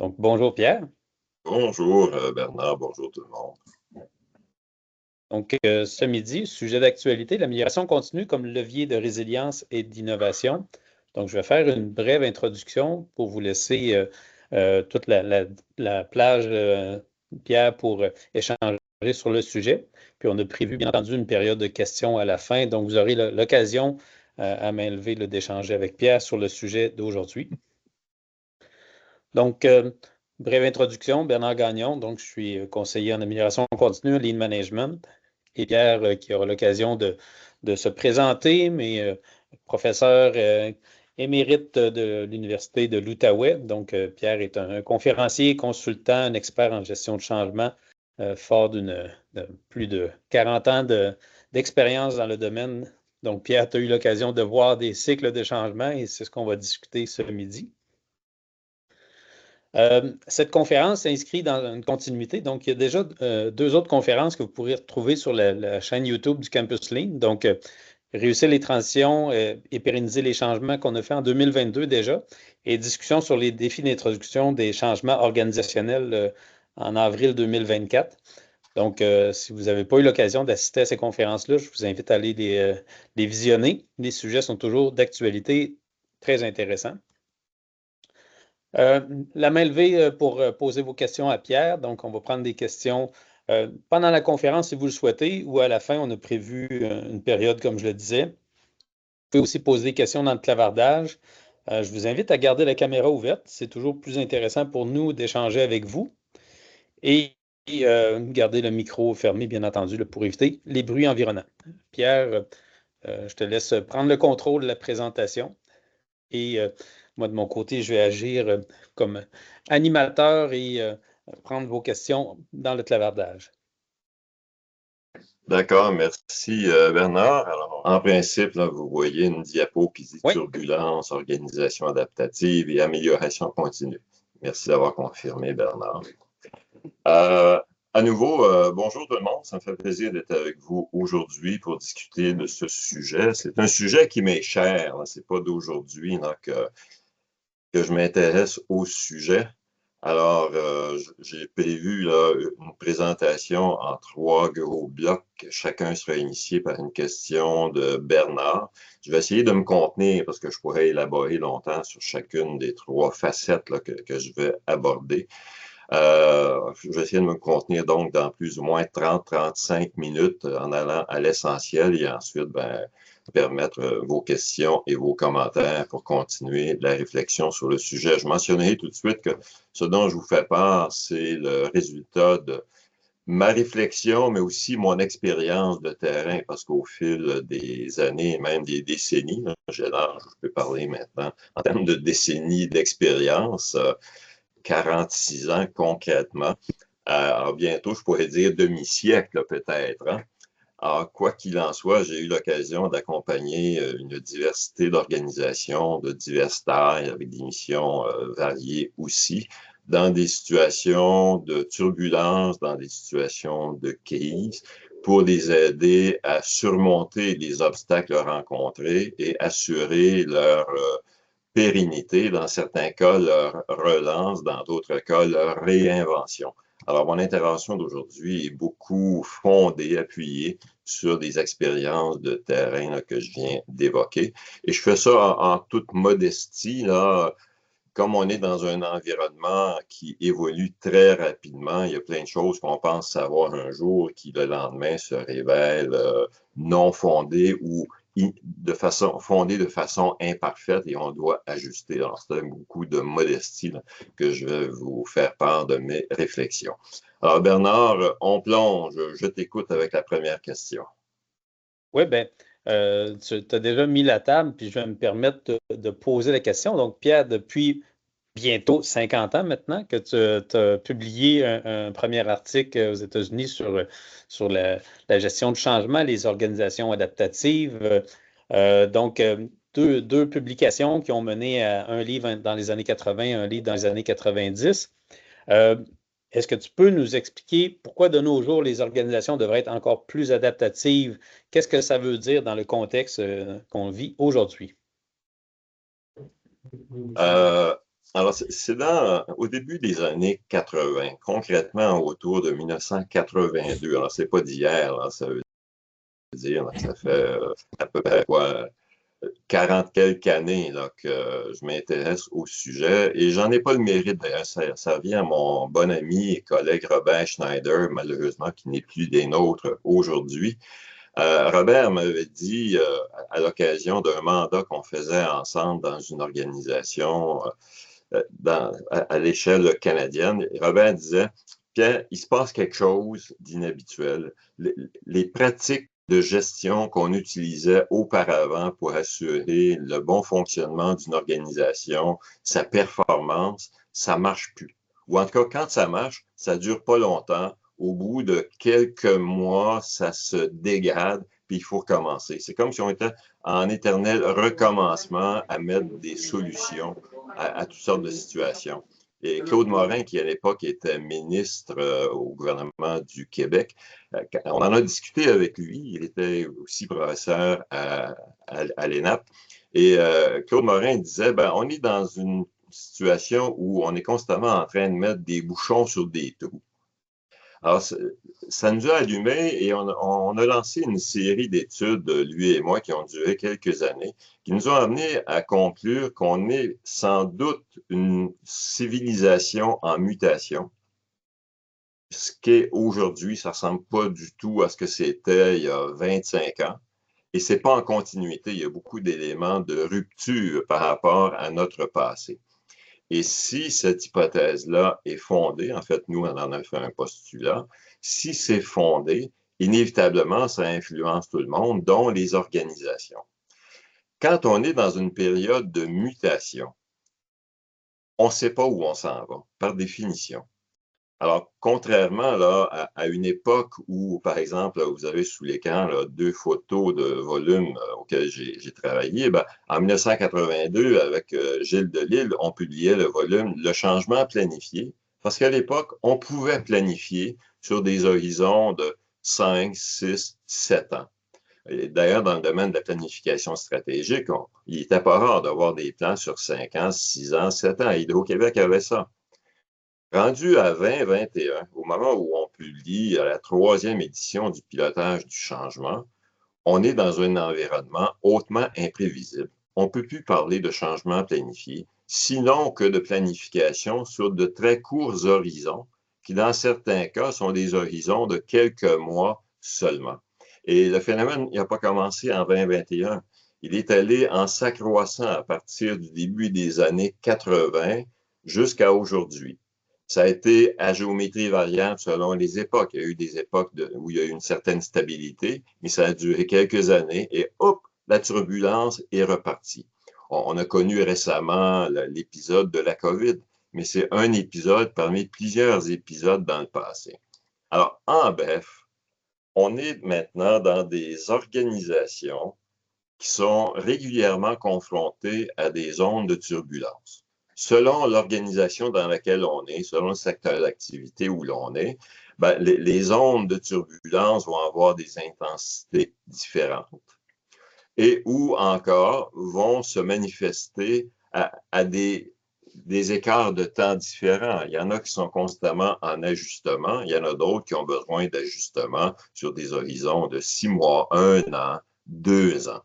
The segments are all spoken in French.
Donc, bonjour Pierre. Bonjour Bernard, bonjour tout le monde. Donc, ce midi, sujet d'actualité, l'amélioration continue comme levier de résilience et d'innovation. Donc, je vais faire une brève introduction pour vous laisser toute la plage, Pierre, pour échanger sur le sujet. Puis, on a prévu, bien entendu, une période de questions à la fin. Donc, vous aurez l'occasion à main levée d'échanger avec Pierre sur le sujet d'aujourd'hui. Donc, brève introduction, Bernard Gagnon. Donc, je suis conseiller en amélioration continue, Lean Management. Et Pierre, qui aura l'occasion de se présenter, mais professeur émérite de l'Université de l'Outaouais. Donc, Pierre est un conférencier, consultant, un expert en gestion de changement, fort de plus de 40 ans d'expérience dans le domaine. Donc, Pierre, tu as eu l'occasion de voir des cycles de changement et c'est ce qu'on va discuter ce midi. Cette conférence s'inscrit dans une continuité. Donc, il y a déjà deux autres conférences que vous pourrez retrouver sur la chaîne YouTube du Campus Lean. Donc, réussir les transitions et pérenniser les changements qu'on a fait en 2022 déjà. Et discussion sur les défis d'introduction des changements organisationnels en avril 2024. Donc, si vous n'avez pas eu l'occasion d'assister à ces conférences-là, je vous invite à aller les visionner. Les sujets sont toujours d'actualité, très intéressants. La main levée pour poser vos questions à Pierre. Donc, on va prendre des questions pendant la conférence si vous le souhaitez ou à la fin, on a prévu une période, comme je le disais. Vous pouvez aussi poser des questions dans le clavardage. Je vous invite à garder la caméra ouverte. C'est toujours plus intéressant pour nous d'échanger avec vous. Et garder le micro fermé, bien entendu, pour éviter les bruits environnants. Pierre, je te laisse prendre le contrôle de la présentation. Et moi, de mon côté, je vais agir comme animateur et prendre vos questions dans le clavardage. D'accord, merci Bernard. Alors, en principe, là, vous voyez une diapo qui dit Oui. turbulence, organisation adaptative et amélioration continue. Merci d'avoir confirmé, Bernard. À nouveau, bonjour tout le monde. Ça me fait plaisir d'être avec vous aujourd'hui pour discuter de ce sujet. C'est un sujet qui m'est cher. C'est pas d'aujourd'hui que je m'intéresse au sujet. Alors, j'ai prévu là, une présentation en 3 gros blocs. Chacun sera initié par une question de Bernard. Je vais essayer de me contenir parce que je pourrais élaborer longtemps sur chacune des 3 facettes là, que je vais aborder. Je vais essayer de me contenir donc dans plus ou moins 30-35 minutes en allant à l'essentiel et ensuite permettre vos questions et vos commentaires pour continuer la réflexion sur le sujet. Je mentionnerai tout de suite que ce dont je vous fais part, c'est le résultat de ma réflexion, mais aussi mon expérience de terrain, parce qu'au fil des années et même des décennies, je peux parler maintenant en termes de décennies d'expérience, 46 ans concrètement. Alors bientôt, je pourrais dire demi-siècle peut-être. Hein? Alors, quoi qu'il en soit, j'ai eu l'occasion d'accompagner une diversité d'organisations de diverses tailles, avec des missions variées aussi, dans des situations de turbulence, dans des situations de crise, pour les aider à surmonter les obstacles rencontrés et assurer leur pérennité, dans certains cas leur relance, dans d'autres cas leur réinvention. Alors, mon intervention d'aujourd'hui est beaucoup fondée, appuyée sur des expériences de terrain là, que je viens d'évoquer. Et je fais ça en toute modestie, là, comme on est dans un environnement qui évolue très rapidement. Il y a plein de choses qu'on pense savoir un jour qui, le lendemain, se révèlent non fondées ou fondées de façon imparfaite et on doit ajuster. Alors, c'est avec beaucoup de modestie là, que je vais vous faire part de mes réflexions. Alors, Bernard, on plonge. Je t'écoute avec la première question. Oui, bien, tu as déjà mis la table, puis je vais me permettre de poser la question. Donc, Pierre, depuis bientôt 50 ans maintenant que tu as publié un premier article aux États-Unis sur la gestion de changement, les organisations adaptatives. Donc, deux publications qui ont mené à un livre dans les années 80, un livre dans les années 90. Est-ce que tu peux nous expliquer pourquoi de nos jours les organisations devraient être encore plus adaptatives? Qu'est-ce que ça veut dire dans le contexte qu'on vit aujourd'hui? Alors, c'est au début des années 80, concrètement autour de 1982. Alors, c'est pas d'hier, là, ça veut dire, là, ça fait à peu près quoi, 40 quelques années là, que je m'intéresse au sujet et j'en ai pas le mérite d'ailleurs. Ça vient à mon bon ami et collègue Robert Schneider, malheureusement, qui n'est plus des nôtres aujourd'hui. Robert m'avait dit à l'occasion d'un mandat qu'on faisait ensemble dans une organisation à l'échelle canadienne. Robert disait, Pierre, il se passe quelque chose d'inhabituel. Les pratiques de gestion qu'on utilisait auparavant pour assurer le bon fonctionnement d'une organisation, sa performance, ça marche plus. Ou en tout cas, quand ça marche, ça dure pas longtemps. Au bout de quelques mois, ça se dégrade, puis il faut recommencer. C'est comme si on était en éternel recommencement à mettre des solutions à toutes sortes de situations. Et Claude Morin, qui à l'époque était ministre au gouvernement du Québec, on en a discuté avec lui. Il était aussi professeur à l'ENAP. Et Claude Morin disait, ben, on est dans une situation où on est constamment en train de mettre des bouchons sur des trous. Alors, ça nous a allumés et on a lancé une série d'études, lui et moi, qui ont duré quelques années, qui nous ont amenés à conclure qu'on est sans doute une civilisation en mutation. Ce qu'est aujourd'hui, ça ne ressemble pas du tout à ce que c'était il y a 25 ans. Et ce n'est pas en continuité. Il y a beaucoup d'éléments de rupture par rapport à notre passé. Et si cette hypothèse-là est fondée, en fait, nous, on en a fait un postulat, si c'est fondé, inévitablement, ça influence tout le monde, dont les organisations. Quand on est dans une période de mutation, on ne sait pas où on s'en va, par définition. Alors, contrairement là, à une époque où, par exemple, vous avez sous l'écran deux photos de volumes auxquels j'ai travaillé, ben, en 1982, avec Gilles Delisle, on publiait le volume Le changement planifié, parce qu'à l'époque, on pouvait planifier sur des horizons de 5, 6, 7 ans. D'ailleurs, dans le domaine de la planification stratégique, il n'était pas rare d'avoir des plans sur 5 ans, 6 ans, 7 ans. Hydro-Québec avait ça. Rendu à 2021, au moment où on publie la troisième édition du pilotage du changement, on est dans un environnement hautement imprévisible. On ne peut plus parler de changement planifié, sinon que de planification sur de très courts horizons, qui dans certains cas sont des horizons de quelques mois seulement. Et le phénomène n'a pas commencé en 2021. Il est allé en s'accroissant à partir du début des années 80 jusqu'à aujourd'hui. Ça a été à géométrie variable selon les époques. Il y a eu des époques où il y a eu une certaine stabilité, mais ça a duré quelques années et hop, la turbulence est repartie. On a connu récemment l'épisode de la COVID, mais c'est un épisode parmi plusieurs épisodes dans le passé. Alors, en bref, on est maintenant dans des organisations qui sont régulièrement confrontées à des zones de turbulence. Selon l'organisation dans laquelle on est, selon le secteur d'activité où l'on est, ben, les zones de turbulence vont avoir des intensités différentes et ou encore vont se manifester à des écarts de temps différents. Il y en a qui sont constamment en ajustement, il y en a d'autres qui ont besoin d'ajustement sur des horizons de 6 mois, 1 an, 2 ans.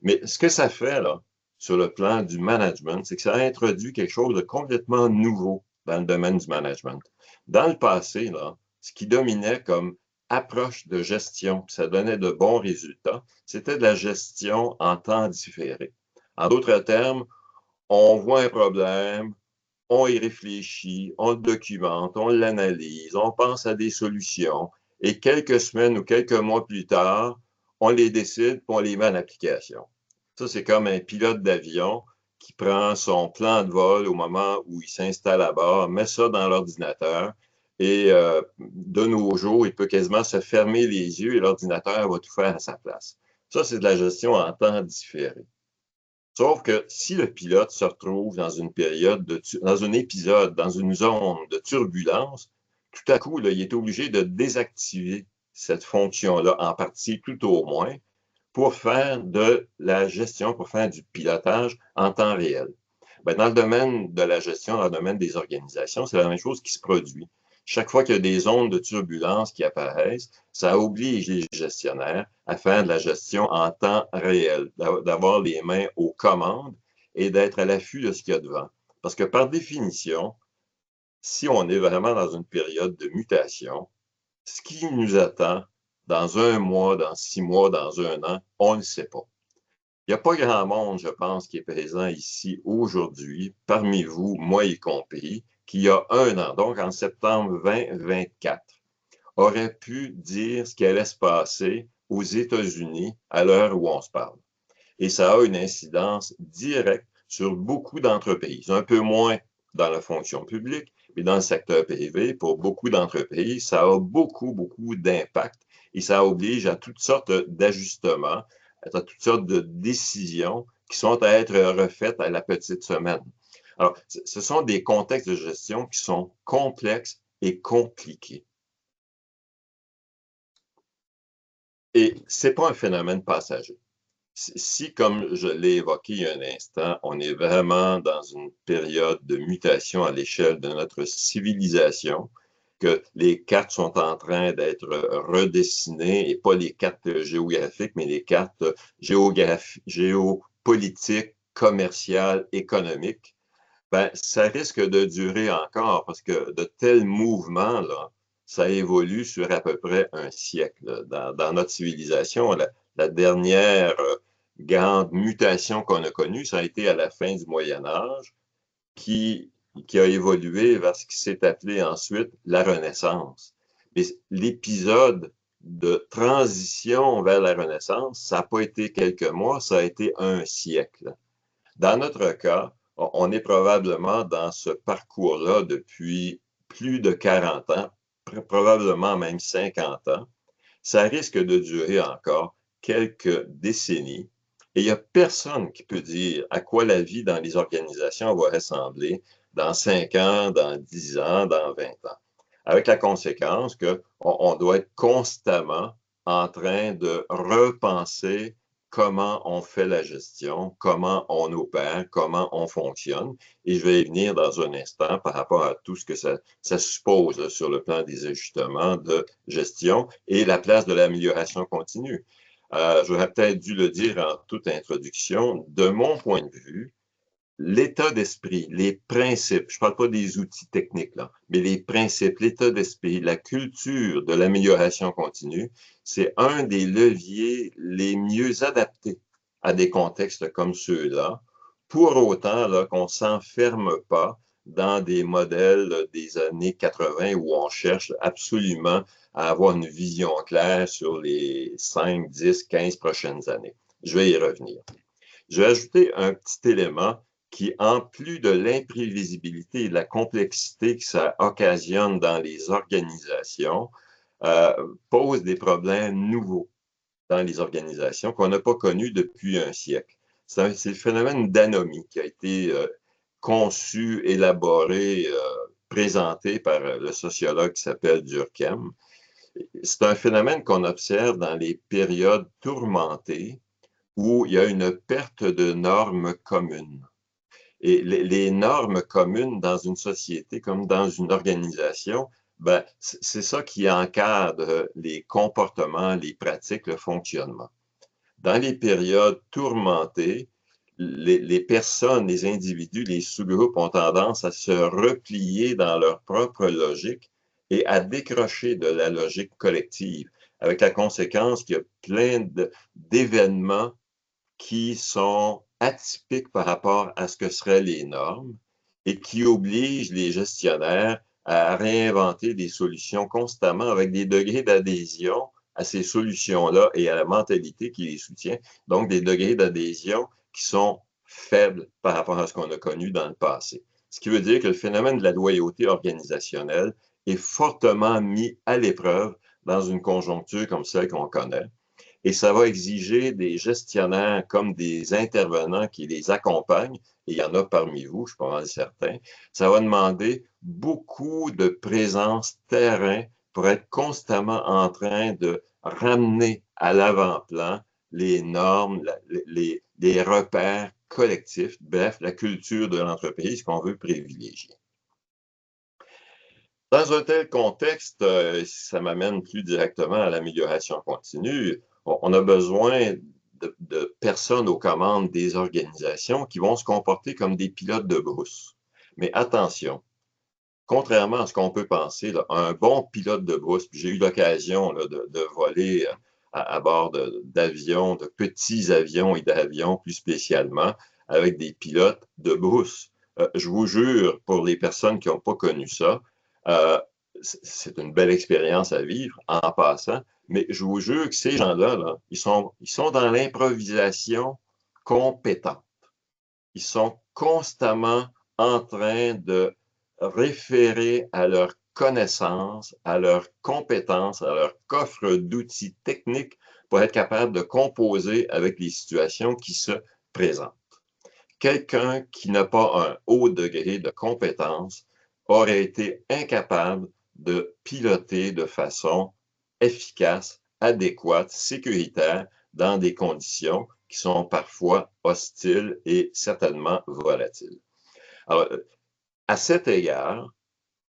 Mais ce que ça fait, là, sur le plan du management, c'est que ça a introduit quelque chose de complètement nouveau dans le domaine du management. Dans le passé, là, ce qui dominait comme approche de gestion, ça donnait de bons résultats, c'était de la gestion en temps différé. En d'autres termes, on voit un problème, on y réfléchit, on le documente, on l'analyse, on pense à des solutions, et quelques semaines ou quelques mois plus tard, on les décide et on les met en application. Ça, c'est comme un pilote d'avion qui prend son plan de vol au moment où il s'installe à bord, met ça dans l'ordinateur et de nos jours, il peut quasiment se fermer les yeux et l'ordinateur va tout faire à sa place. Ça, c'est de la gestion en temps différé. Sauf que si le pilote se retrouve dans une période, dans un épisode, dans une zone de turbulence, tout à coup, là, il est obligé de désactiver cette fonction-là, en partie tout au moins, pour faire de la gestion, pour faire du pilotage en temps réel. Ben, dans le domaine de la gestion, dans le domaine des organisations, c'est la même chose qui se produit. Chaque fois qu'il y a des zones de turbulence qui apparaissent, ça oblige les gestionnaires à faire de la gestion en temps réel, d'avoir les mains aux commandes et d'être à l'affût de ce qu'il y a devant. Parce que par définition, si on est vraiment dans une période de mutation, ce qui nous attend dans 1 mois, dans 6 mois, dans 1 an, on ne sait pas. Il n'y a pas grand monde, je pense, qui est présent ici aujourd'hui, parmi vous, moi y compris, qui il y a 1 an, donc en septembre 2024, aurait pu dire ce qui allait se passer aux États-Unis à l'heure où on se parle. Et ça a une incidence directe sur beaucoup d'entreprises, un peu moins dans la fonction publique, mais dans le secteur privé, pour beaucoup d'entreprises, ça a beaucoup, beaucoup d'impact et ça oblige à toutes sortes d'ajustements, à toutes sortes de décisions qui sont à être refaites à la petite semaine. Alors, ce sont des contextes de gestion qui sont complexes et compliqués. Et ce n'est pas un phénomène passager. Si, comme je l'ai évoqué il y a un instant, on est vraiment dans une période de mutation à l'échelle de notre civilisation, que les cartes sont en train d'être redessinées, et pas les cartes géographiques, mais les cartes géopolitiques, commerciales, économiques, ben, ça risque de durer encore parce que de tels mouvements-là, ça évolue sur à peu près un siècle. Dans notre civilisation, la dernière grande mutation qu'on a connue, ça a été à la fin du Moyen Âge, qui, qui a évolué vers ce qui s'est appelé ensuite la Renaissance. Mais l'épisode de transition vers la Renaissance, ça n'a pas été quelques mois, ça a été un siècle. Dans notre cas, on est probablement dans ce parcours-là depuis plus de 40 ans, probablement même 50 ans. Ça risque de durer encore quelques décennies. Et il n'y a personne qui peut dire à quoi la vie dans les organisations va ressembler dans 5 ans, dans 10 ans, dans 20 ans. Avec la conséquence qu'on doit être constamment en train de repenser comment on fait la gestion, comment on opère, comment on fonctionne. Et je vais y venir dans un instant par rapport à tout ce que ça suppose sur le plan des ajustements de gestion et la place de l'amélioration continue. J'aurais peut-être dû le dire en toute introduction. De mon point de vue, l'état d'esprit, les principes, je ne parle pas des outils techniques, là, mais les principes, l'état d'esprit, la culture de l'amélioration continue, c'est un des leviers les mieux adaptés à des contextes comme ceux-là, pour autant qu'on ne s'enferme pas dans des modèles des années 80 où on cherche absolument à avoir une vision claire sur les 5, 10, 15 prochaines années. Je vais y revenir. Je vais ajouter un petit élément qui, en plus de l'imprévisibilité et de la complexité que ça occasionne dans les organisations, pose des problèmes nouveaux dans les organisations qu'on n'a pas connus depuis un siècle. C'est le phénomène d'anomie qui a été conçu, élaboré, présenté par le sociologue qui s'appelle Durkheim. C'est un phénomène qu'on observe dans les périodes tourmentées où il y a une perte de normes communes. Et les normes communes dans une société comme dans une organisation, ben, c'est ça qui encadre les comportements, les pratiques, le fonctionnement. Dans les périodes tourmentées, les personnes, les individus, les sous-groupes ont tendance à se replier dans leur propre logique et à décrocher de la logique collective, avec la conséquence qu'il y a plein d'événements qui sont atypiques par rapport à ce que seraient les normes et qui obligent les gestionnaires à réinventer des solutions constamment avec des degrés d'adhésion à ces solutions-là et à la mentalité qui les soutient. Donc, des degrés d'adhésion qui sont faibles par rapport à ce qu'on a connu dans le passé. Ce qui veut dire que le phénomène de la loyauté organisationnelle est fortement mis à l'épreuve dans une conjoncture comme celle qu'on connaît. Et ça va exiger des gestionnaires comme des intervenants qui les accompagnent, et il y en a parmi vous, je suis pas mal certain. Ça va demander beaucoup de présence terrain pour être constamment en train de ramener à l'avant-plan les normes, les repères collectif, bref, la culture de l'entreprise qu'on veut privilégier. Dans un tel contexte, ça m'amène plus directement à l'amélioration continue. On a besoin de personnes aux commandes des organisations qui vont se comporter comme des pilotes de brousse. Mais attention, contrairement à ce qu'on peut penser, là, un bon pilote de brousse, j'ai eu l'occasion de voler à bord d'avions, de petits avions et d'avions plus spécialement, avec des pilotes de brousse. Je vous jure, pour les personnes qui n'ont pas connu ça, c'est une belle expérience à vivre en passant, mais je vous jure que ces gens-là, là, ils sont dans l'improvisation compétente. Ils sont constamment en train de référer à leurs connaissances, à leurs compétences, à leur coffre d'outils techniques pour être capable de composer avec les situations qui se présentent. Quelqu'un qui n'a pas un haut degré de compétence aurait été incapable de piloter de façon efficace, adéquate, sécuritaire dans des conditions qui sont parfois hostiles et certainement volatiles. Alors, à cet égard,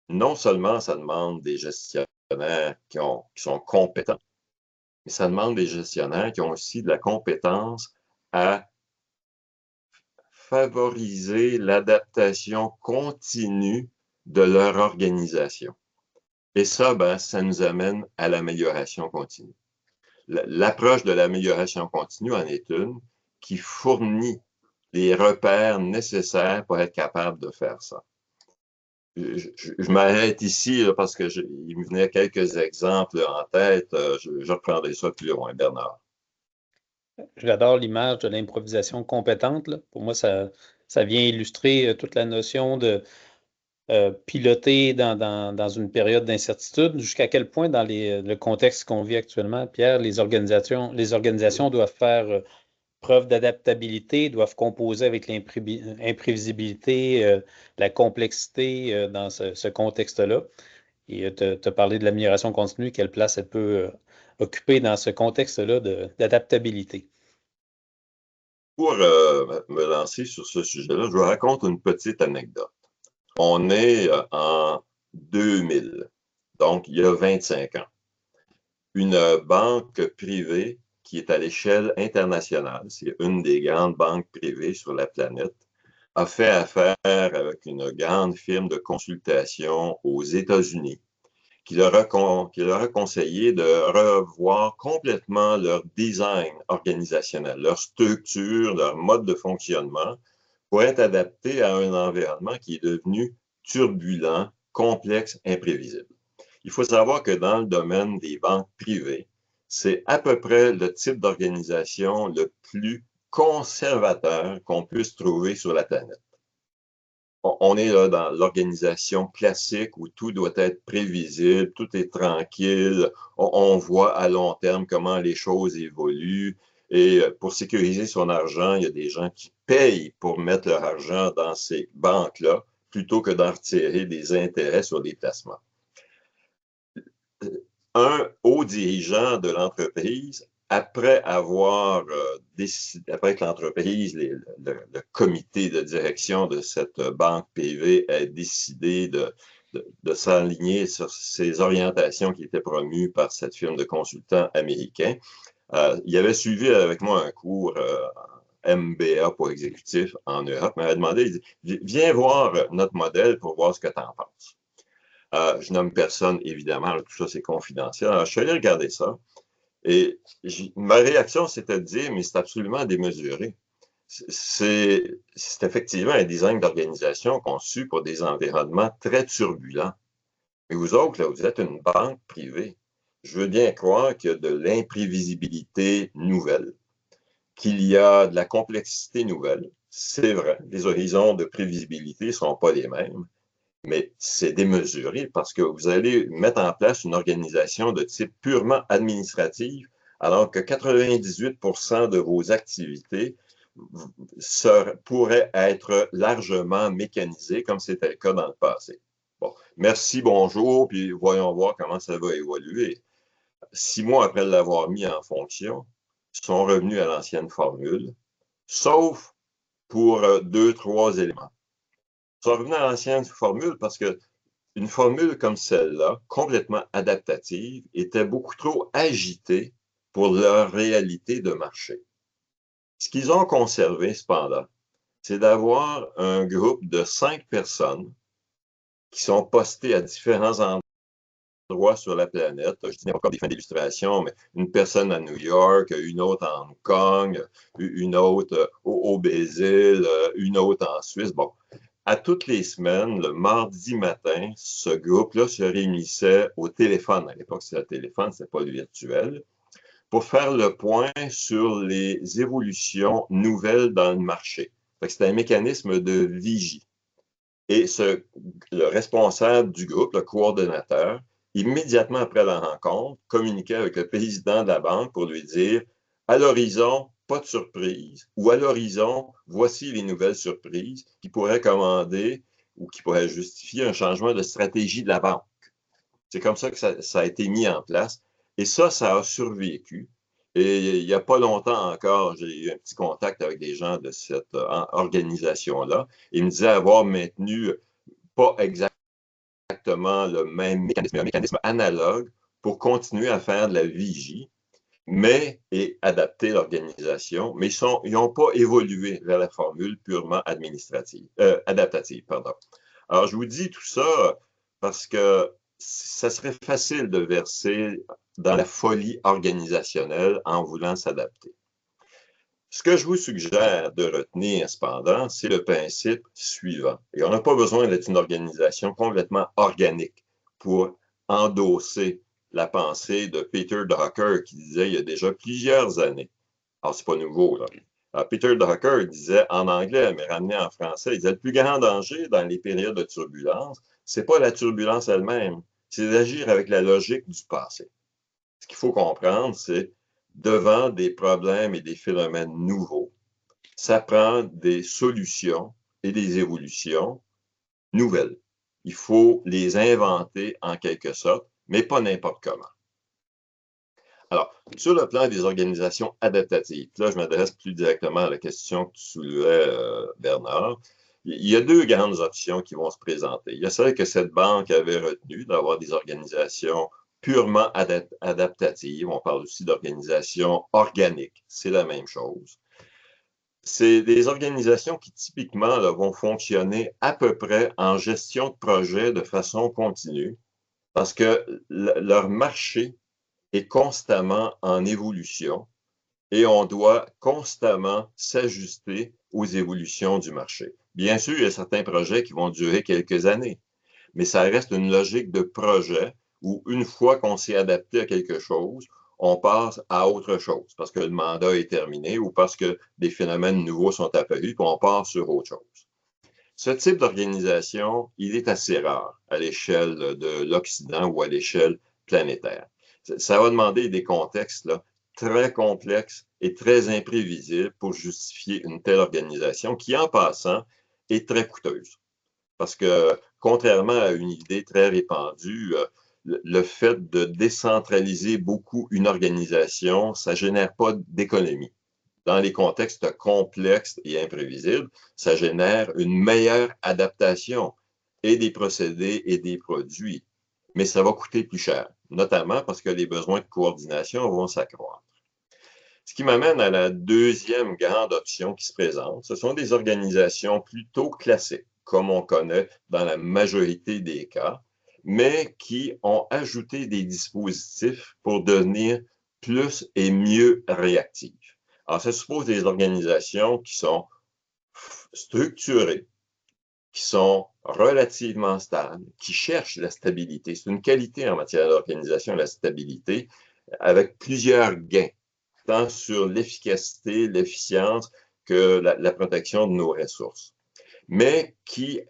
non seulement ça demande des gestionnaires qui sont compétents, mais ça demande des gestionnaires qui ont aussi de la compétence à favoriser l'adaptation continue de leur organisation. Et ça, ça nous amène à l'amélioration continue. L'approche de l'amélioration continue en est une qui fournit les repères nécessaires pour être capable de faire ça. Je m'arrête ici là, parce qu'il me venait quelques exemples en tête. Je reprendrai ça plus loin, Bernard. J'adore l'image de l'improvisation compétente, là. Pour moi, ça vient illustrer toute la notion de piloter dans une période d'incertitude. Jusqu'à quel point, dans le contexte qu'on vit actuellement, Pierre, les organisations doivent faire preuve d'adaptabilité, doivent composer avec l'imprévisibilité, la complexité dans ce contexte-là. Et tu as parlé de l'amélioration continue, quelle place elle peut occuper dans ce contexte-là d'adaptabilité. Pour me lancer sur ce sujet-là, je vous raconte une petite anecdote. On est en 2000, donc il y a 25 ans. Une banque privée qui est à l'échelle internationale, c'est une des grandes banques privées sur la planète, a fait affaire avec une grande firme de consultation aux États-Unis qui leur a conseillé de revoir complètement leur design organisationnel, leur structure, leur mode de fonctionnement pour être adapté à un environnement qui est devenu turbulent, complexe, imprévisible. Il faut savoir que dans le domaine des banques privées, c'est à peu près le type d'organisation le plus conservateur qu'on puisse trouver sur la planète. On est là dans l'organisation classique où tout doit être prévisible, tout est tranquille, on voit à long terme comment les choses évoluent. Et pour sécuriser son argent, il y a des gens qui payent pour mettre leur argent dans ces banques-là plutôt que d'en retirer des intérêts sur des placements. Un haut dirigeant de l'entreprise, après avoir décidé, après que l'entreprise, le comité de direction de cette banque privée ait décidé de s'aligner sur ces orientations qui étaient promues par cette firme de consultants américains, il avait suivi avec moi un cours MBA pour exécutif en Europe, m'avait demandé, il dit, viens voir notre modèle pour voir ce que tu en penses. Je nomme personne, évidemment, tout ça c'est confidentiel. Alors, je suis allé regarder ça et ma réaction c'était de dire, mais c'est absolument démesuré. C'est effectivement un design d'organisation conçu pour des environnements très turbulents. Mais vous autres, là, vous êtes une banque privée. Je veux bien croire qu'il y a de l'imprévisibilité nouvelle, qu'il y a de la complexité nouvelle. C'est vrai, les horizons de prévisibilité ne sont pas les mêmes. Mais c'est démesuré parce que vous allez mettre en place une organisation de type purement administratif, alors que 98% de vos activités pourraient être largement mécanisées, comme c'était le cas dans le passé. Bon, merci, bonjour, puis voyons voir comment ça va évoluer. 6 mois après l'avoir mis en fonction, ils sont revenus à l'ancienne formule, sauf pour 2-3 éléments. Je vais revenir à l'ancienne formule parce que une formule comme celle-là, complètement adaptative, était beaucoup trop agitée pour leur réalité de marché. Ce qu'ils ont conservé, cependant, c'est d'avoir un groupe de 5 personnes qui sont postées à différents endroits sur la planète. Je dis encore des fins d'illustration, mais une personne à New York, une autre à Hong Kong, une autre au Brésil, une autre en Suisse. Bon, à toutes les semaines, le mardi matin, ce groupe-là se réunissait au téléphone. À l'époque, c'était le téléphone, ce n'était pas le virtuel, pour faire le point sur les évolutions nouvelles dans le marché. C'était un mécanisme de vigie. Et le responsable du groupe, le coordonnateur, immédiatement après la rencontre, communiquait avec le président de la banque pour lui dire « À l'horizon, pas de surprise » ou « À l'horizon, voici les nouvelles surprises qui pourraient commander ou qui pourraient justifier un changement de stratégie de la banque. » C'est comme ça que ça a été mis en place. Et ça a survécu. Et il n'y a pas longtemps encore, j'ai eu un petit contact avec des gens de cette organisation-là. Ils me disaient avoir maintenu pas exactement le même mécanisme, un mécanisme analogue pour continuer à faire de la vigie, et adapter l'organisation, mais ils n'ont pas évolué vers la formule purement adaptative. Pardon. Alors, je vous dis tout ça parce que ça serait facile de verser dans la folie organisationnelle en voulant s'adapter. Ce que je vous suggère de retenir, cependant, c'est le principe suivant. Et on n'a pas besoin d'être une organisation complètement organique pour endosser la pensée de Peter Drucker qui disait il y a déjà plusieurs années. Alors, c'est pas nouveau, là. Alors, Peter Drucker disait en anglais, mais ramené en français, il disait le plus grand danger dans les périodes de turbulence, c'est pas la turbulence elle-même, c'est d'agir avec la logique du passé. Ce qu'il faut comprendre, c'est devant des problèmes et des phénomènes nouveaux, ça prend des solutions et des évolutions nouvelles. Il faut les inventer en quelque sorte, mais pas n'importe comment. Alors, sur le plan des organisations adaptatives, là, je m'adresse plus directement à la question que tu soulevais, Bernard. Il y a deux grandes options qui vont se présenter. Il y a celle que cette banque avait retenue, d'avoir des organisations purement adaptatives. On parle aussi d'organisations organiques. C'est la même chose. C'est des organisations qui, typiquement, là, vont fonctionner à peu près en gestion de projet de façon continue parce que leur marché est constamment en évolution et on doit constamment s'ajuster aux évolutions du marché. Bien sûr, il y a certains projets qui vont durer quelques années, mais ça reste une logique de projet où une fois qu'on s'est adapté à quelque chose, on passe à autre chose parce que le mandat est terminé ou parce que des phénomènes nouveaux sont apparus, puis on part sur autre chose. Ce type d'organisation, il est assez rare à l'échelle de l'Occident ou à l'échelle planétaire. Ça va demander des contextes là, très complexes et très imprévisibles pour justifier une telle organisation qui, en passant, est très coûteuse. Parce que, contrairement à une idée très répandue, le fait de décentraliser beaucoup une organisation, ça ne génère pas d'économie. Dans les contextes complexes et imprévisibles, ça génère une meilleure adaptation et des procédés et des produits. Mais ça va coûter plus cher, notamment parce que les besoins de coordination vont s'accroître. Ce qui m'amène à la deuxième grande option qui se présente. Ce sont des organisations plutôt classiques, comme on connaît dans la majorité des cas, mais qui ont ajouté des dispositifs pour devenir plus et mieux réactives. Alors, ça suppose des organisations qui sont structurées, qui sont relativement stables, qui cherchent la stabilité. C'est une qualité en matière d'organisation, la stabilité, avec plusieurs gains, tant sur l'efficacité, l'efficience que la protection de nos ressources, mais qui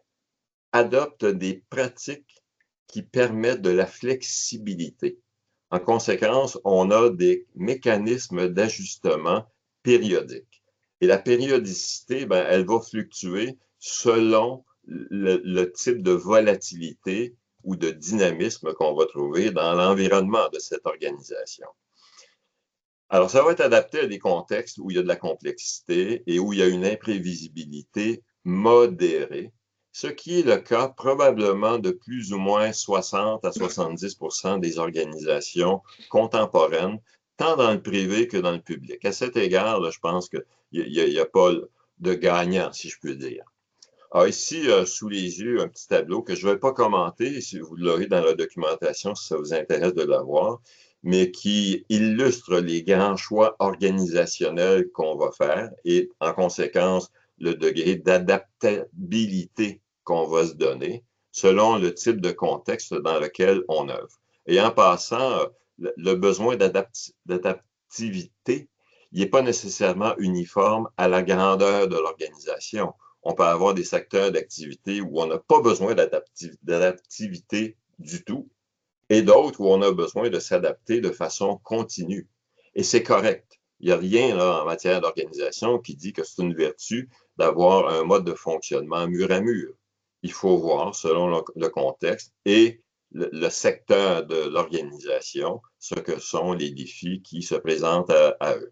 adoptent des pratiques qui permettent de la flexibilité. En conséquence, on a des mécanismes d'ajustement périodiques. Et la périodicité, elle va fluctuer selon le type de volatilité ou de dynamisme qu'on va trouver dans l'environnement de cette organisation. Alors, ça va être adapté à des contextes où il y a de la complexité et où il y a une imprévisibilité modérée, ce qui est le cas probablement de plus ou moins 60 à 70% des organisations contemporaines, tant dans le privé que dans le public. À cet égard, là, je pense qu'il n'y a pas de gagnant, si je peux dire. Alors ici, sous les yeux, un petit tableau que je ne vais pas commenter, si vous l'aurez dans la documentation, si ça vous intéresse de l'avoir, mais qui illustre les grands choix organisationnels qu'on va faire et, en conséquence, le degré d'adaptabilité qu'on va se donner selon le type de contexte dans lequel on œuvre. Et en passant, le besoin d'adaptivité, il n'est pas nécessairement uniforme à la grandeur de l'organisation. On peut avoir des secteurs d'activité où on n'a pas besoin d'adaptivité du tout et d'autres où on a besoin de s'adapter de façon continue. Et c'est correct. Il n'y a rien là, en matière d'organisation qui dit que c'est une vertu d'avoir un mode de fonctionnement mur à mur. Il faut voir, selon le contexte et le secteur de l'organisation, ce que sont les défis qui se présentent à eux.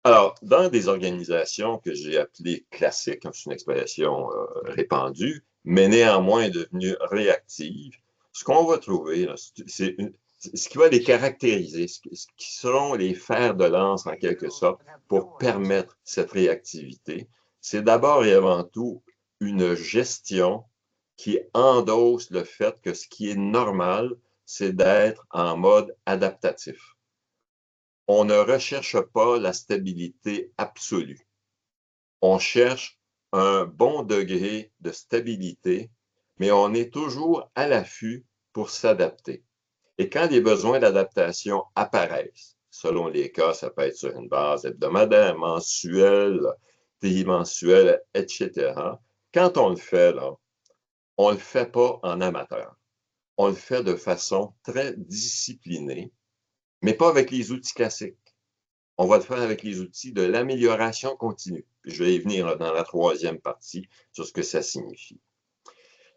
Alors, dans des organisations que j'ai appelées classiques, c'est une expression répandue, mais néanmoins devenue réactive, ce qu'on va trouver, c'est ce qui va les caractériser, ce qui seront les fers de lance en quelque sorte pour permettre cette réactivité, c'est d'abord et avant tout une gestion qui endosse le fait que ce qui est normal, c'est d'être en mode adaptatif. On ne recherche pas la stabilité absolue. On cherche un bon degré de stabilité, mais on est toujours à l'affût pour s'adapter. Et quand des besoins d'adaptation apparaissent, selon les cas, ça peut être sur une base hebdomadaire, mensuelle, trimensuelle, etc. Quand on le fait, là, on ne le fait pas en amateur. On le fait de façon très disciplinée, mais pas avec les outils classiques. On va le faire avec les outils de l'amélioration continue. Je vais y venir dans la troisième partie sur ce que ça signifie.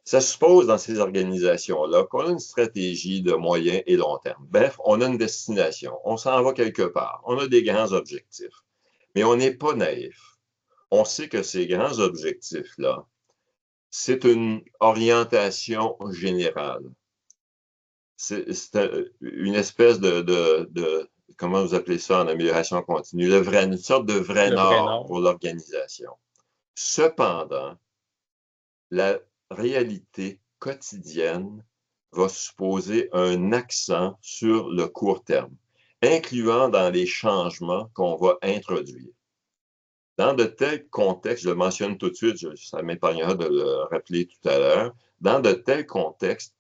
Ça suppose dans ces organisations-là qu'on a une stratégie de moyen et long terme. Bref, on a une destination, on s'en va quelque part, on a des grands objectifs, mais on n'est pas naïf. On sait que ces grands objectifs-là, c'est une orientation générale. C'est une espèce comment vous appelez ça en amélioration continue, une sorte de vrai nord pour l'organisation. Cependant, la réalité quotidienne va supposer un accent sur le court terme, incluant dans les changements qu'on va introduire. Dans de tels contextes, je le mentionne tout de suite, ça m'épargnera de le rappeler tout à l'heure, dans de tels contextes,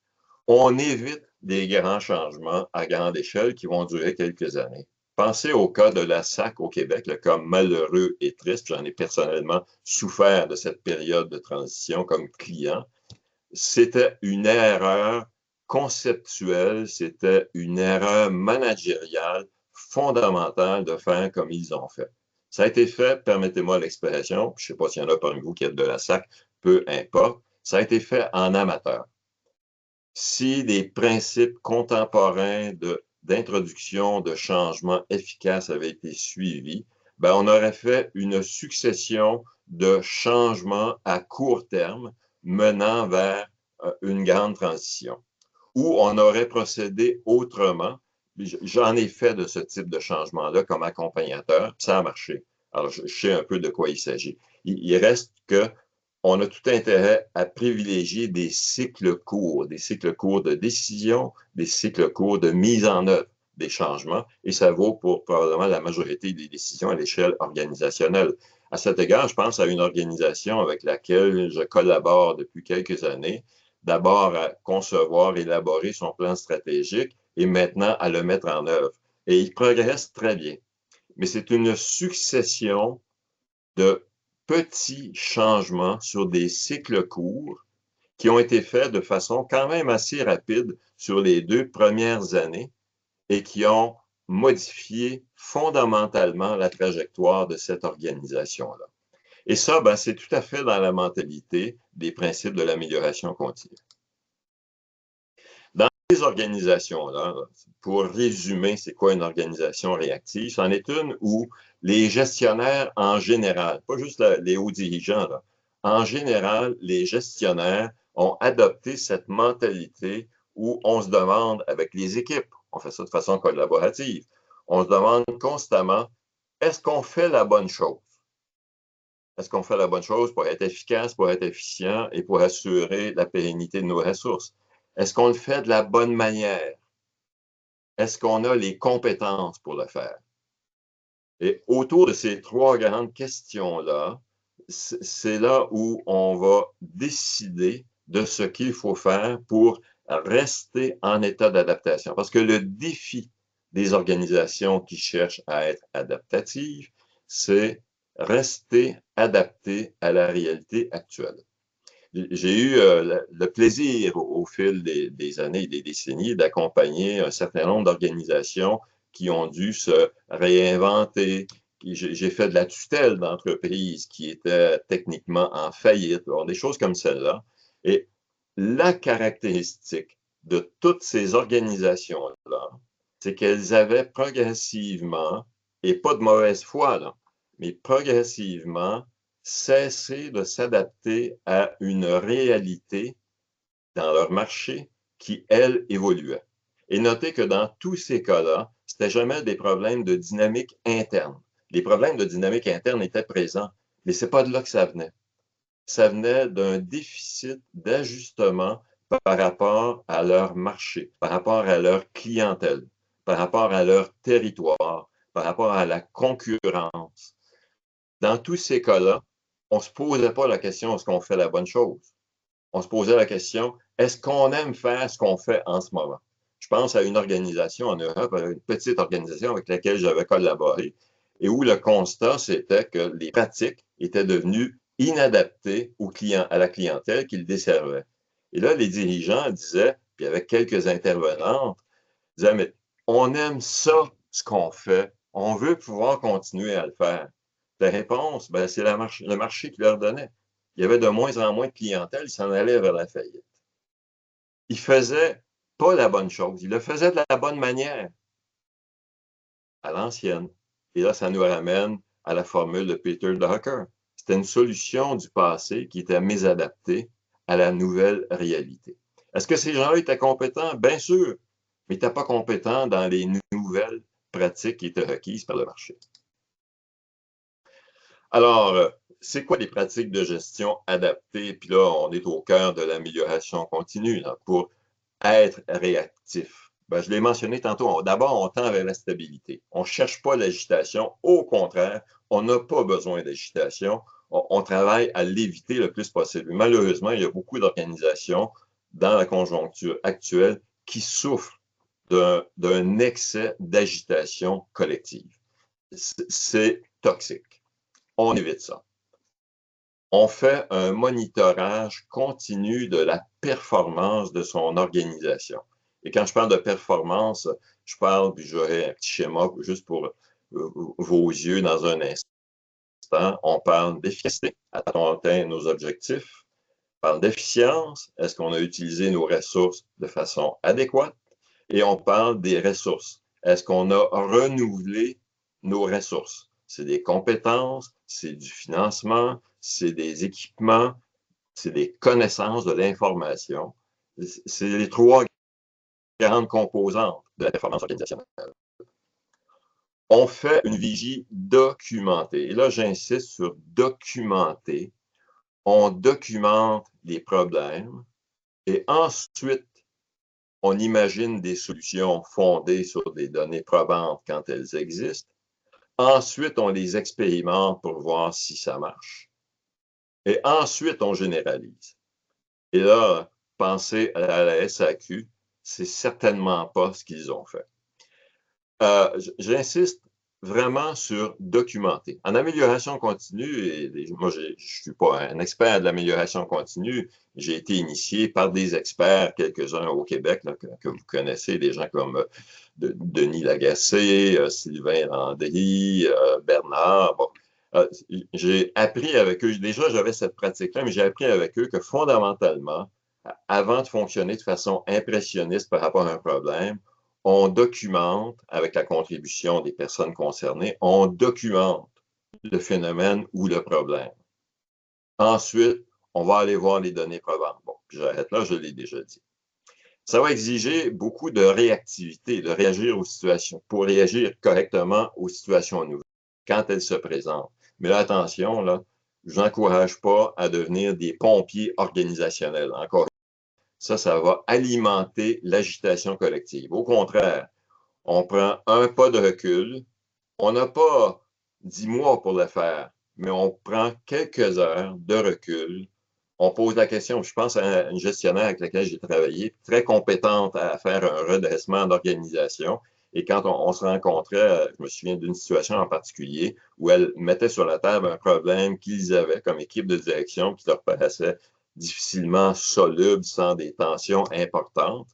on évite des grands changements à grande échelle qui vont durer quelques années. Pensez au cas de la SAC au Québec, le cas malheureux et triste. J'en ai personnellement souffert de cette période de transition comme client. C'était une erreur conceptuelle, c'était une erreur managériale fondamentale de faire comme ils ont fait. Ça a été fait, permettez-moi l'expression, je ne sais pas s'il y en a parmi vous qui êtes de la SAC, peu importe, ça a été fait en amateur. Si les principes contemporains d'introduction de changements efficaces avaient été suivis, ben on aurait fait une succession de changements à court terme menant vers une grande transition, ou on aurait procédé autrement. J'en ai fait de ce type de changement-là comme accompagnateur, ça a marché. Alors, je sais un peu de quoi il s'agit. Il reste que on a tout intérêt à privilégier des cycles courts de décision, des cycles courts de mise en œuvre des changements, et ça vaut pour probablement la majorité des décisions à l'échelle organisationnelle. À cet égard, je pense à une organisation avec laquelle je collabore depuis quelques années, d'abord à concevoir, élaborer son plan stratégique et maintenant à le mettre en œuvre. Et il progresse très bien. Mais c'est une succession de petits changements sur des cycles courts qui ont été faits de façon quand même assez rapide sur les 2 premières années et qui ont modifié fondamentalement la trajectoire de cette organisation-là. Et ça, ben, c'est tout à fait dans la mentalité des principes de l'amélioration continue. organisations-là, pour résumer, c'est quoi une organisation réactive? C'en est une où les gestionnaires en général, pas juste les hauts dirigeants, là, en général, les gestionnaires ont adopté cette mentalité où on se demande avec les équipes, on fait ça de façon collaborative, on se demande constamment, est-ce qu'on fait la bonne chose? Est-ce qu'on fait la bonne chose pour être efficace, pour être efficient et pour assurer la pérennité de nos ressources? Est-ce qu'on le fait de la bonne manière? Est-ce qu'on a les compétences pour le faire? Et autour de ces trois grandes questions-là, c'est là où on va décider de ce qu'il faut faire pour rester en état d'adaptation. Parce que le défi des organisations qui cherchent à être adaptatives, c'est rester adapté à la réalité actuelle. J'ai eu le plaisir au fil des années et des décennies d'accompagner un certain nombre d'organisations qui ont dû se réinventer. J'ai fait de la tutelle d'entreprises qui étaient techniquement en faillite, alors des choses comme celle-là. Et la caractéristique de toutes ces organisations-là, c'est qu'elles avaient progressivement, et pas de mauvaise foi, là, mais progressivement, cessé de s'adapter à une réalité dans leur marché qui, elle, évoluait. Et notez que dans tous ces cas-là, c'était jamais des problèmes de dynamique interne. Les problèmes de dynamique interne étaient présents, mais c'est pas de là que ça venait. Ça venait d'un déficit d'ajustement par rapport à leur marché, par rapport à leur clientèle, par rapport à leur territoire, par rapport à la concurrence. Dans tous ces cas-là, on ne se posait pas la question est-ce qu'on fait la bonne chose? On se posait la question est-ce qu'on aime faire ce qu'on fait en ce moment? Je pense à une organisation en Europe, une petite organisation avec laquelle j'avais collaboré, et où le constat, c'était que les pratiques étaient devenues inadaptées à la clientèle qu'ils desservaient. Et là, les dirigeants disaient, puis avec quelques intervenantes, disaient, mais on aime ça, ce qu'on fait, on veut pouvoir continuer à le faire. La réponse, ben, c'est le marché qui leur donnait. Il y avait de moins en moins de clientèle, ils s'en allaient vers la faillite. Ils ne faisaient pas la bonne chose, ils le faisaient de la bonne manière, à l'ancienne. Et là, ça nous ramène à la formule de Peter Drucker. C'était une solution du passé qui était mésadaptée à la nouvelle réalité. Est-ce que ces gens-là étaient compétents? Bien sûr, mais ils n'étaient pas compétents dans les nouvelles pratiques qui étaient requises par le marché. Alors, c'est quoi les pratiques de gestion adaptées? Puis là, on est au cœur de l'amélioration continue là, pour être réactif. Ben, je l'ai mentionné tantôt. D'abord, on tend vers la stabilité. On ne cherche pas l'agitation. Au contraire, on n'a pas besoin d'agitation. On travaille à l'éviter le plus possible. Malheureusement, il y a beaucoup d'organisations dans la conjoncture actuelle qui souffrent d'un excès d'agitation collective. C'est toxique. On évite ça. On fait un monitorage continu de la performance de son organisation. Et quand je parle de performance, je parle, puis j'aurai un petit schéma juste pour vos yeux dans un instant. On parle d'efficacité. A-t-on atteint nos objectifs? On parle d'efficience. Est-ce qu'on a utilisé nos ressources de façon adéquate? Et on parle des ressources. Est-ce qu'on a renouvelé nos ressources? C'est des compétences, c'est du financement, c'est des équipements, c'est des connaissances de l'information. C'est les trois grandes composantes de la performance organisationnelle. On fait une vigie documentée. Et là, j'insiste sur documenter. On documente les problèmes et ensuite, on imagine des solutions fondées sur des données probantes quand elles existent. Ensuite, on les expérimente pour voir si ça marche. Et ensuite, on généralise. Et là, penser à la SAQ, c'est certainement pas ce qu'ils ont fait. J'insiste vraiment sur documenter. En amélioration continue, et moi, je ne suis pas un expert de l'amélioration continue, j'ai été initié par des experts, quelques-uns au Québec, là, que vous connaissez, des gens comme Denis Lagacé, Sylvain Landry, Bernard. Bon, j'ai appris avec eux, déjà j'avais cette pratique-là, mais j'ai appris avec eux que fondamentalement, avant de fonctionner de façon impressionniste par rapport à un problème, on documente, avec la contribution des personnes concernées, on documente le phénomène ou le problème. Ensuite, on va aller voir les données probantes. Bon, puis j'arrête là, je l'ai déjà dit. Ça va exiger beaucoup de réactivité, de réagir aux situations, pour réagir correctement aux situations nouvelles, quand elles se présentent. Mais là, attention, là, je vous encourage pas à devenir des pompiers organisationnels. Encore ça va alimenter l'agitation collective. Au contraire, on prend un pas de recul. On n'a pas 10 mois pour le faire, mais on prend quelques heures de recul. On pose la question. Je pense à une gestionnaire avec laquelle j'ai travaillé, très compétente à faire un redressement d'organisation. Et quand on se rencontrait, je me souviens d'une situation en particulier où elle mettait sur la table un problème qu'ils avaient comme équipe de direction qui leur paraissait difficilement soluble sans des tensions importantes.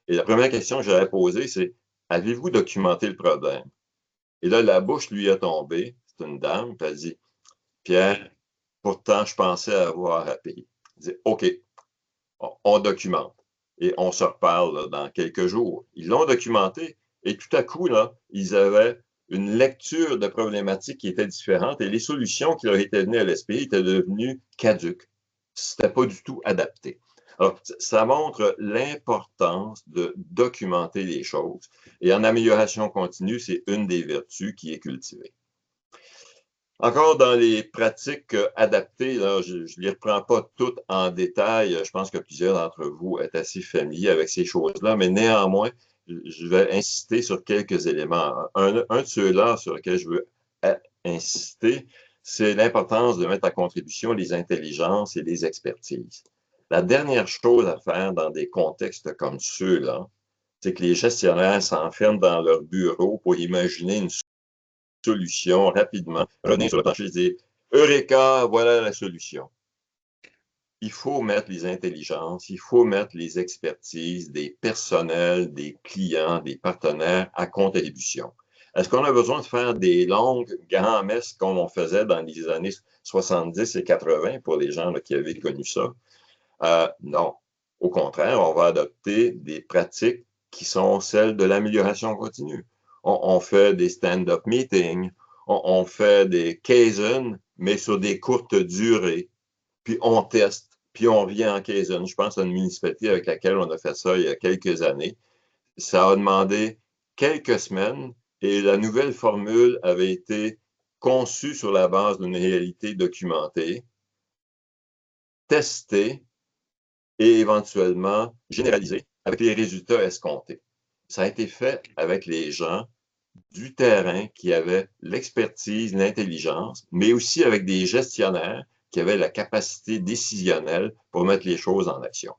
Et la première question que j'avais posée, c'est: avez-vous documenté le problème? Et là, la bouche lui est tombée. C'est une dame, puis elle dit: Pierre, pourtant, je pensais avoir à payer. Elle dit: OK, on documente. Et on se reparle là, dans quelques jours. Ils l'ont documenté et tout à coup, là, ils avaient une lecture de problématiques qui était différente et les solutions qui leur étaient venues à l'esprit étaient devenues caduques. C'était pas du tout adapté. Alors, ça montre l'importance de documenter les choses. Et en amélioration continue, c'est une des vertus qui est cultivée. Encore dans les pratiques adaptées, là, je ne les reprends pas toutes en détail. Je pense que plusieurs d'entre vous êtes assez familiers avec ces choses-là, mais néanmoins, je vais insister sur quelques éléments. Un de ceux-là sur lesquels je veux insister, c'est l'importance de mettre à contribution les intelligences et les expertises. La dernière chose à faire dans des contextes comme ceux-là, c'est que les gestionnaires s'enferment dans leur bureau pour imaginer une solution rapidement, revenir sur le plancher et dire: Eureka, voilà la solution. Il faut mettre les intelligences, il faut mettre les expertises des personnels, des clients, des partenaires à contribution. Est-ce qu'on a besoin de faire des longues grand-messes comme on faisait dans les années 70 et 80 pour les gens là, qui avaient connu ça? Non. Au contraire, on va adopter des pratiques qui sont celles de l'amélioration continue. On fait des stand-up meetings, on fait des Kaizen, mais sur des courtes durées, puis on teste, puis on revient en Kaizen. Je pense à une municipalité avec laquelle on a fait ça il y a quelques années. Ça a demandé quelques semaines et la nouvelle formule avait été conçue sur la base d'une réalité documentée, testée et éventuellement généralisée avec les résultats escomptés. Ça a été fait avec les gens du terrain qui avaient l'expertise, l'intelligence, mais aussi avec des gestionnaires qui avaient la capacité décisionnelle pour mettre les choses en action.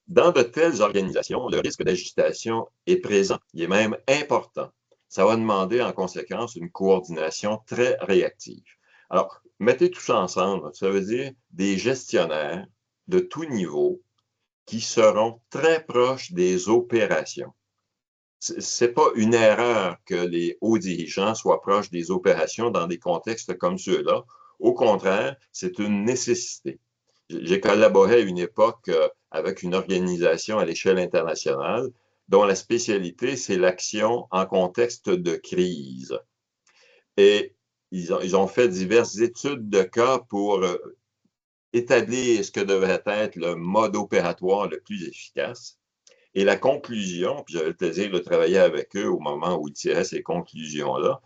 Dans de telles organisations, le risque d'agitation est présent, il est même important. Ça va demander en conséquence une coordination très réactive. Alors, mettez tout ça ensemble, ça veut dire des gestionnaires de tout niveau qui seront très proches des opérations. Ce n'est pas une erreur que les hauts dirigeants soient proches des opérations dans des contextes comme ceux-là. Au contraire, c'est une nécessité. J'ai collaboré à une époque avec une organisation à l'échelle internationale dont la spécialité, c'est l'action en contexte de crise. Et ils ont fait diverses études de cas pour établir ce que devrait être le mode opératoire le plus efficace. Et la conclusion, puis j'avais le plaisir de travailler avec eux au moment où ils tiraient ces conclusions-là,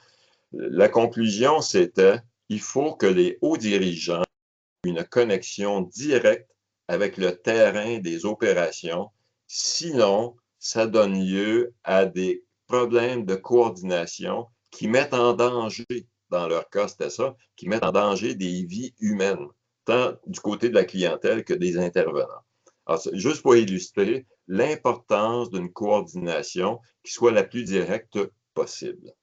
la conclusion, c'était: il faut que les hauts dirigeants aient une connexion directe avec le terrain des opérations, sinon ça donne lieu à des problèmes de coordination qui mettent en danger, dans leur cas c'était ça, qui mettent en danger des vies humaines, tant du côté de la clientèle que des intervenants. Alors, juste pour illustrer l'importance d'une coordination qui soit la plus directe possible.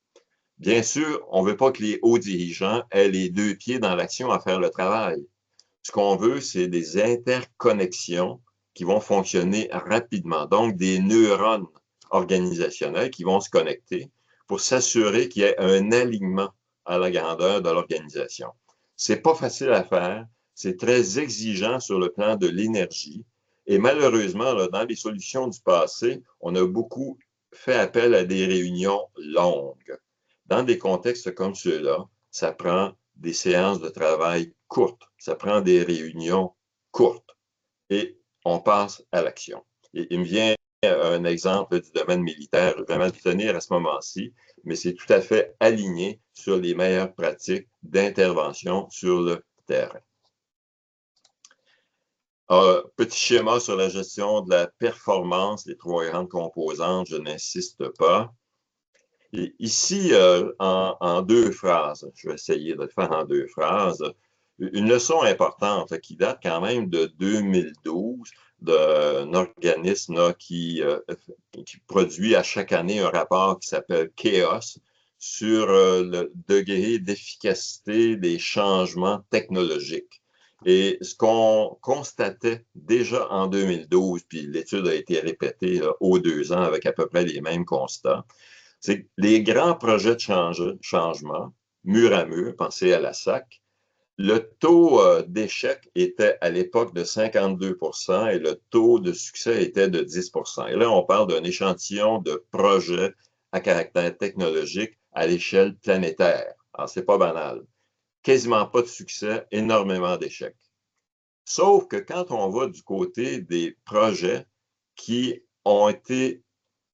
Bien sûr, on ne veut pas que les hauts dirigeants aient les deux pieds dans l'action à faire le travail. Ce qu'on veut, c'est des interconnexions qui vont fonctionner rapidement, donc des neurones organisationnels qui vont se connecter pour s'assurer qu'il y ait un alignement à la grandeur de l'organisation. Ce n'est pas facile à faire, c'est très exigeant sur le plan de l'énergie. Et malheureusement, là, dans les solutions du passé, on a beaucoup fait appel à des réunions longues. Dans des contextes comme ceux-là, ça prend des séances de travail courtes, ça prend des réunions courtes et on passe à l'action. Et il me vient un exemple du domaine militaire, je vais mal tenir à ce moment-ci, mais c'est tout à fait aligné sur les meilleures pratiques d'intervention sur le terrain. Petit schéma sur la gestion de la performance, les trois grandes composantes, je n'insiste pas. Et ici, en deux phrases, je vais essayer de le faire en deux phrases, une leçon importante qui date quand même de 2012 d'un organisme là, qui produit à chaque année un rapport qui s'appelle CHAOS sur le degré d'efficacité des changements technologiques. Et ce qu'on constatait déjà en 2012, puis l'étude a été répétée là, aux 2 ans avec à peu près les mêmes constats, c'est que les grands projets de changement, mur à mur, pensez à la SAC, le taux d'échec était à l'époque de 52 et le taux de succès était de 10 Et là, on parle d'un échantillon de projets à caractère technologique à l'échelle planétaire. Alors, c'est pas banal. Quasiment pas de succès, énormément d'échecs. Sauf que quand on va du côté des projets qui ont été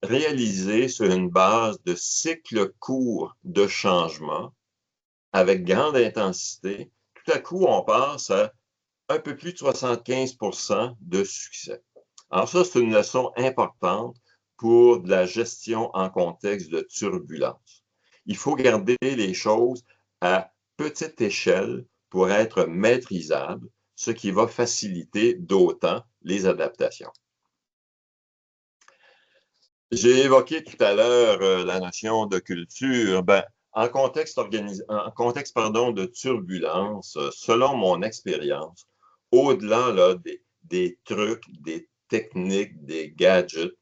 réalisés sur une base de cycles courts de changement avec grande intensité, tout à coup, on passe à un peu plus de 75 de succès. Alors ça, c'est une leçon importante pour de la gestion en contexte de turbulence. Il faut garder les choses à petite échelle pour être maîtrisables, ce qui va faciliter d'autant les adaptations. J'ai évoqué tout à l'heure la notion de culture. En contexte, de turbulence, selon mon expérience, au-delà là, des trucs, des techniques, des gadgets,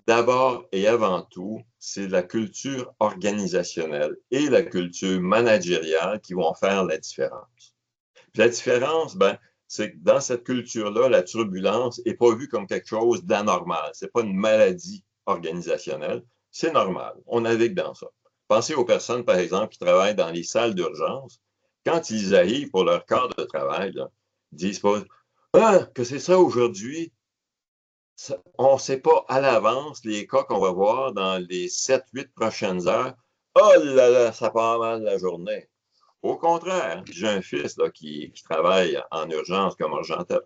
d'abord et avant tout, c'est la culture organisationnelle et la culture managériale qui vont faire la différence. Puis la différence, c'est que dans cette culture-là, la turbulence n'est pas vue comme quelque chose d'anormal. Ce n'est pas une maladie organisationnelle. C'est normal. On navigue dans ça. Pensez aux personnes, par exemple, qui travaillent dans les salles d'urgence. Quand ils arrivent pour leur cadre de travail, là, ils disent pas Ah, que c'est ça aujourd'hui. On ne sait pas à l'avance les cas qu'on va voir dans les 7-8 prochaines heures. Oh là là, ça part mal la journée. Au contraire, j'ai un fils là, qui travaille en urgence comme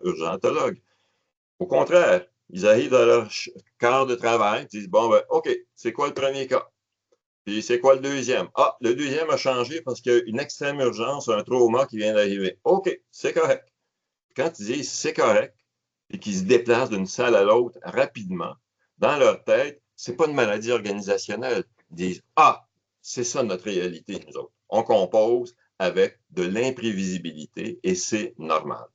urgentologue. Au contraire, ils arrivent dans leur quart de travail, ils disent bon, OK, c'est quoi le premier cas? Puis c'est quoi le deuxième? Ah, le deuxième a changé parce qu'il y a une extrême urgence, un trauma qui vient d'arriver. OK, c'est correct. Quand ils disent c'est correct et qu'ils se déplacent d'une salle à l'autre rapidement, dans leur tête, c'est pas une maladie organisationnelle. Ils disent ah, c'est ça notre réalité, nous autres. On compose avec de l'imprévisibilité et c'est normal.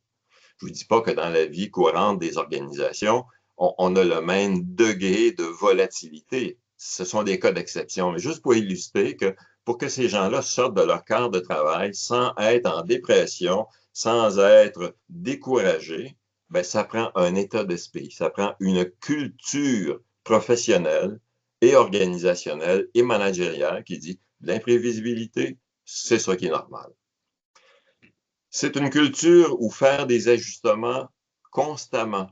Je ne vous dis pas que dans la vie courante des organisations, on a le même degré de volatilité. Ce sont des cas d'exception, mais juste pour illustrer que pour que ces gens-là sortent de leur cadre de travail sans être en dépression, sans être découragés, ça prend un état d'esprit, ça prend une culture professionnelle et organisationnelle et managériale qui dit l'imprévisibilité, c'est ça qui est normal. C'est une culture où faire des ajustements constamment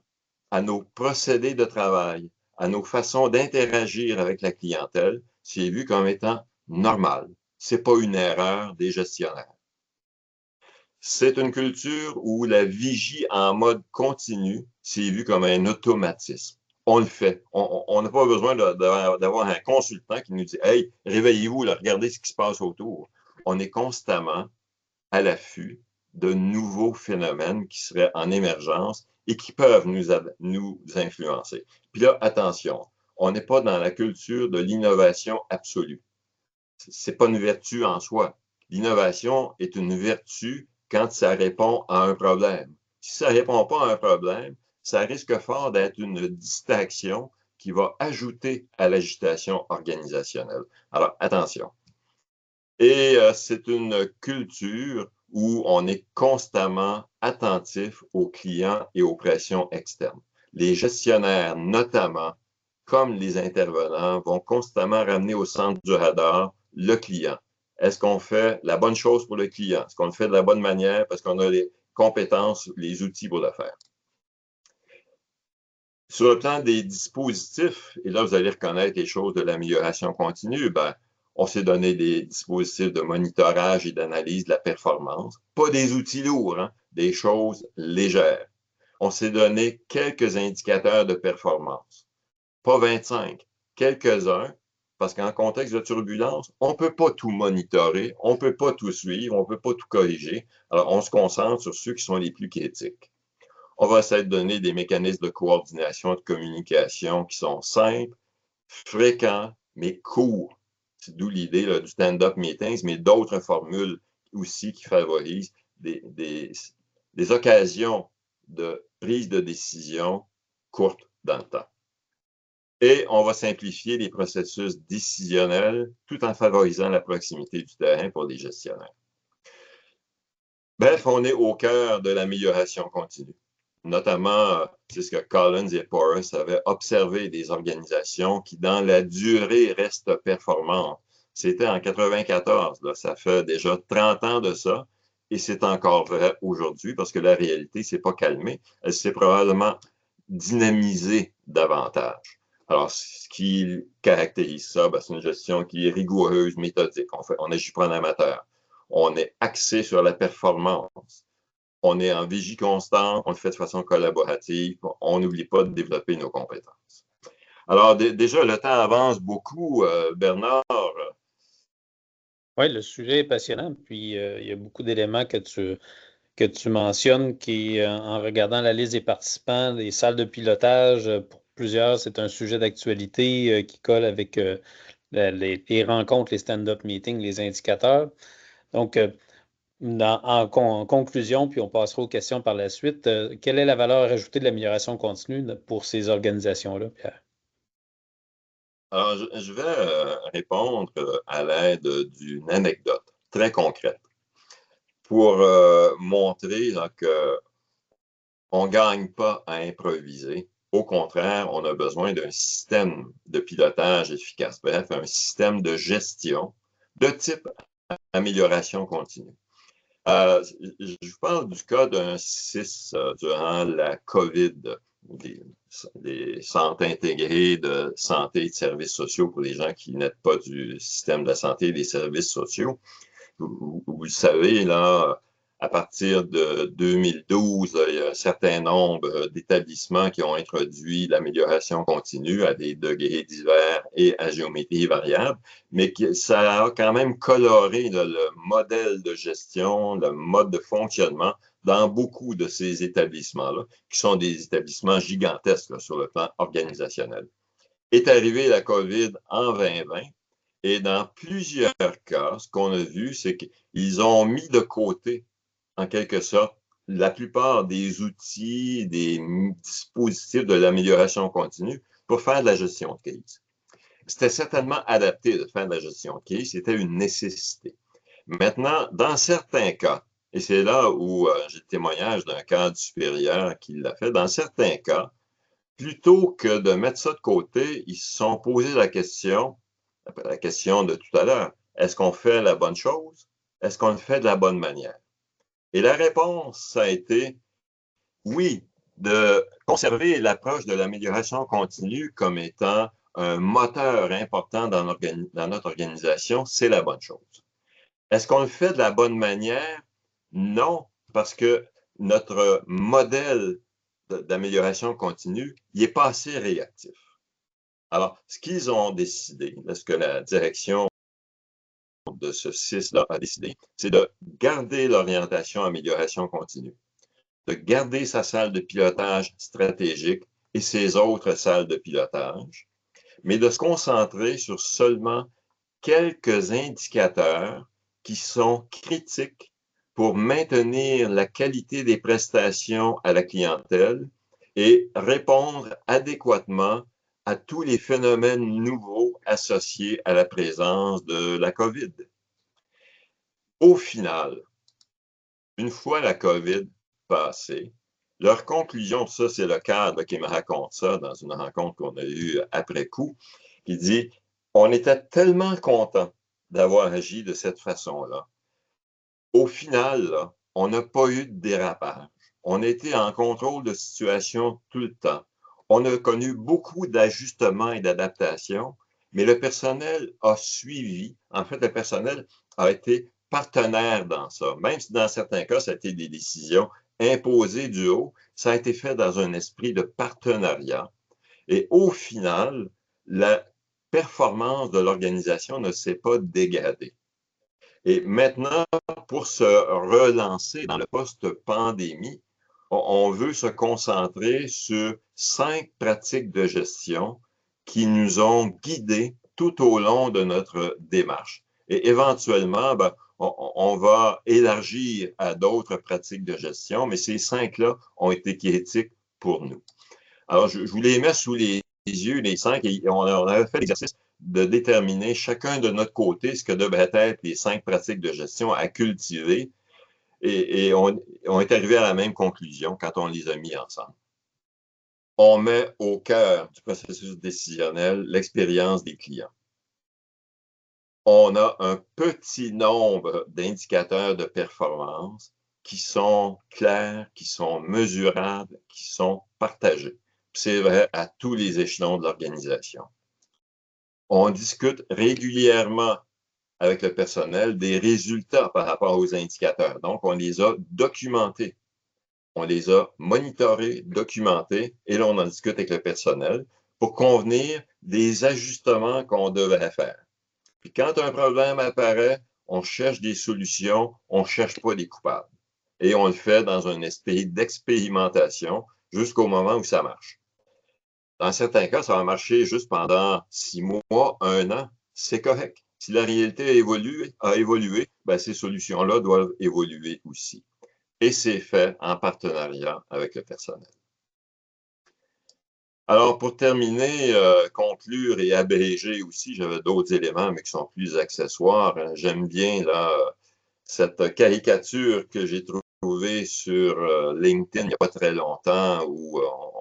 à nos procédés de travail, à nos façons d'interagir avec la clientèle, c'est vu comme étant normal. Ce n'est pas une erreur des gestionnaires. C'est une culture où la vigie en mode continu, c'est vu comme un automatisme. On le fait. On n'a pas besoin d'avoir un consultant qui nous dit « Hey, réveillez-vous, regardez ce qui se passe autour. » On est constamment à l'affût de nouveaux phénomènes qui seraient en émergence et qui peuvent nous influencer. Puis là, attention, on n'est pas dans la culture de l'innovation absolue. Ce n'est pas une vertu en soi. L'innovation est une vertu quand ça répond à un problème. Si ça ne répond pas à un problème, ça risque fort d'être une distraction qui va ajouter à l'agitation organisationnelle. Alors, attention. Et c'est une culture où on est constamment attentifs aux clients et aux pressions externes. Les gestionnaires, notamment, comme les intervenants, vont constamment ramener au centre du radar le client. Est-ce qu'on fait la bonne chose pour le client? Est-ce qu'on le fait de la bonne manière parce qu'on a les compétences, les outils pour le faire? Sur le plan des dispositifs, et là, vous allez reconnaître les choses de l'amélioration continue, on s'est donné des dispositifs de monitorage et d'analyse de la performance. Pas des outils lourds, hein, des choses légères. On s'est donné quelques indicateurs de performance. Pas 25, quelques-uns, parce qu'en contexte de turbulence, on ne peut pas tout monitorer, on ne peut pas tout suivre, on ne peut pas tout corriger. Alors, on se concentre sur ceux qui sont les plus critiques. On va essayer de donner des mécanismes de coordination, de communication qui sont simples, fréquents, mais courts. C'est d'où l'idée du stand-up meetings, mais d'autres formules aussi qui favorisent des occasions de prise de décision courtes dans le temps. Et on va simplifier les processus décisionnels tout en favorisant la proximité du terrain pour les gestionnaires. Bref, on est au cœur de l'amélioration continue. Notamment, c'est ce que Collins et Porras avaient observé des organisations qui, dans la durée, restent performantes. C'était en 1994, là, ça fait déjà 30 ans de ça, et c'est encore vrai aujourd'hui parce que la réalité ne s'est pas calmée, elle s'est probablement dynamisée davantage. Alors, ce qui caractérise ça, c'est une gestion qui est rigoureuse, méthodique. On n'agit pas en amateur. On est axé sur la performance. On est en vigie constante, on le fait de façon collaborative, on n'oublie pas de développer nos compétences. Alors, déjà, le temps avance beaucoup, Bernard. Oui, le sujet est passionnant, puis il y a beaucoup d'éléments que tu mentionnes qui, en regardant la liste des participants, des salles de pilotage, pour plusieurs, c'est un sujet d'actualité qui colle avec les rencontres, les stand-up meetings, les indicateurs. Donc, en conclusion, puis on passera aux questions par la suite, quelle est la valeur ajoutée de l'amélioration continue pour ces organisations-là, Pierre? Alors, je vais répondre à l'aide d'une anecdote très concrète pour montrer qu'on ne gagne pas à improviser. Au contraire, on a besoin d'un système de pilotage efficace, bref, un système de gestion de type amélioration continue. Je vous parle du cas d'un CIS durant la COVID, des centres intégrés de santé et de services sociaux pour les gens qui n'êtes pas du système de la santé et des services sociaux. Vous le savez, là, à partir de 2012, il y a un certain nombre d'établissements qui ont introduit l'amélioration continue à des degrés divers et à géométrie variable, mais ça a quand même coloré là, le modèle de gestion, le mode de fonctionnement dans beaucoup de ces établissements-là, qui sont des établissements gigantesques là, sur le plan organisationnel. Est arrivée la COVID en 2020, et dans plusieurs cas, ce qu'on a vu, c'est qu'ils ont mis de côté, en quelque sorte, la plupart des outils, des dispositifs de l'amélioration continue pour faire de la gestion de crise. C'était certainement adapté de faire de la gestion de crise, c'était une nécessité. Maintenant, dans certains cas, et c'est là où j'ai le témoignage d'un cadre supérieur qui l'a fait, dans certains cas, plutôt que de mettre ça de côté, ils se sont posé la question de tout à l'heure, est-ce qu'on fait la bonne chose? Est-ce qu'on le fait de la bonne manière? Et la réponse, ça a été oui, de conserver l'approche de l'amélioration continue comme étant un moteur important dans notre organisation, c'est la bonne chose. Est-ce qu'on le fait de la bonne manière? Non, parce que notre modèle d'amélioration continue, il n'est pas assez réactif. Alors, ce qu'ils ont décidé, ce que la direction de ce CIS-là a décidé, c'est de garder l'orientation amélioration continue, de garder sa salle de pilotage stratégique et ses autres salles de pilotage, mais de se concentrer sur seulement quelques indicateurs qui sont critiques pour maintenir la qualité des prestations à la clientèle et répondre adéquatement à tous les phénomènes nouveaux associés à la présence de la COVID. Au final, une fois la COVID, passé. Leur conclusion, ça, c'est le cadre qui me raconte ça dans une rencontre qu'on a eue après coup. Il dit, on était tellement contents d'avoir agi de cette façon-là. Au final, là, on n'a pas eu de dérapage. On était en contrôle de situation tout le temps. On a connu beaucoup d'ajustements et d'adaptations, mais le personnel a suivi. En fait, le personnel a été partenaire dans ça. Même si dans certains cas, ça a été des décisions imposées du haut, ça a été fait dans un esprit de partenariat. Et au final, la performance de l'organisation ne s'est pas dégradée. Et maintenant, pour se relancer dans le post-pandémie, on veut se concentrer sur 5 pratiques de gestion qui nous ont guidés tout au long de notre démarche. Et éventuellement, ben, on va élargir à d'autres pratiques de gestion, mais ces 5-là ont été critiques pour nous. Alors, je vous les mets sous les yeux, les 5, et on avait fait l'exercice de déterminer chacun de notre côté ce que devraient être les 5 pratiques de gestion à cultiver. Et on est arrivé à la même conclusion quand on les a mis ensemble. On met au cœur du processus décisionnel l'expérience des clients. On a un petit nombre d'indicateurs de performance qui sont clairs, qui sont mesurables, qui sont partagés. C'est vrai à tous les échelons de l'organisation. On discute régulièrement avec le personnel des résultats par rapport aux indicateurs. Donc, on les a documentés. On les a monitorés, documentés, et là, on en discute avec le personnel pour convenir des ajustements qu'on devrait faire. Puis quand un problème apparaît, on cherche des solutions, on ne cherche pas des coupables. Et on le fait dans un esprit d'expérimentation jusqu'au moment où ça marche. Dans certains cas, ça va marcher juste pendant 6 mois, 1 an, c'est correct. Si la réalité a évolué, ben, ces solutions-là doivent évoluer aussi. Et c'est fait en partenariat avec le personnel. Alors, pour terminer, conclure et abréger aussi, j'avais d'autres éléments, mais qui sont plus accessoires. J'aime bien là, cette caricature que j'ai trouvée sur LinkedIn il n'y a pas très longtemps, où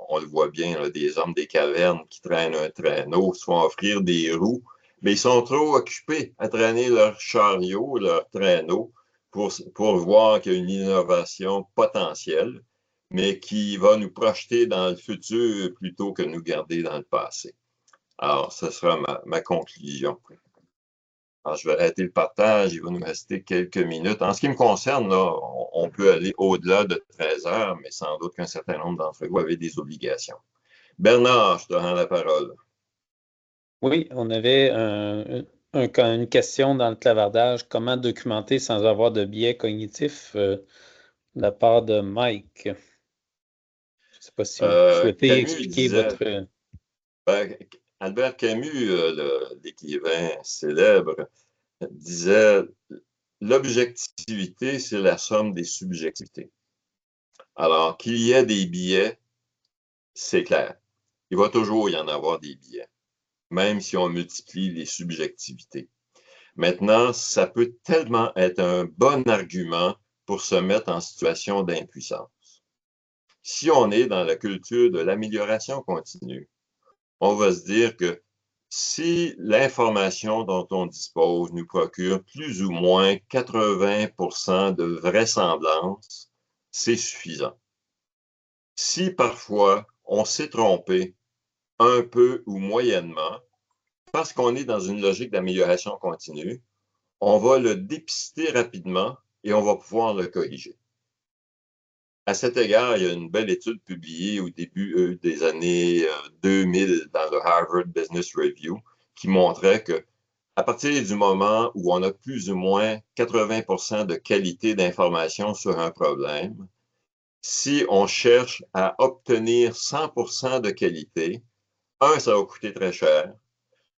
on le voit bien, là, des hommes des cavernes qui traînent un traîneau, se font offrir des roues, mais ils sont trop occupés à traîner leur chariot, leur traîneau, pour voir qu'il y a une innovation potentielle, mais qui va nous projeter dans le futur plutôt que nous garder dans le passé. Alors, ce sera ma conclusion. Alors, je vais arrêter le partage, il va nous rester quelques minutes. En ce qui me concerne, là, on peut aller au-delà de 13 heures, mais sans doute qu'un certain nombre d'entre vous avaient des obligations. Bernard, je te rends la parole. Oui, on avait une question dans le clavardage. Comment documenter sans avoir de biais cognitif de la part de Mike? Je ne sais pas si vous souhaitez Camus expliquer disait, votre... Albert Camus, l'écrivain célèbre, disait l'objectivité, c'est la somme des subjectivités. Alors, qu'il y ait des biais, c'est clair. Il va toujours y en avoir des biais, même si on multiplie les subjectivités. Maintenant, ça peut tellement être un bon argument pour se mettre en situation d'impuissance. Si on est dans la culture de l'amélioration continue, on va se dire que si l'information dont on dispose nous procure plus ou moins 80% de vraisemblance, c'est suffisant. Si parfois on s'est trompé un peu ou moyennement, parce qu'on est dans une logique d'amélioration continue, on va le dépister rapidement et on va pouvoir le corriger. À cet égard, il y a une belle étude publiée au début des années 2000 dans le Harvard Business Review qui montrait que à partir du moment où on a plus ou moins 80% de qualité d'information sur un problème, si on cherche à obtenir 100% de qualité, ça va coûter très cher.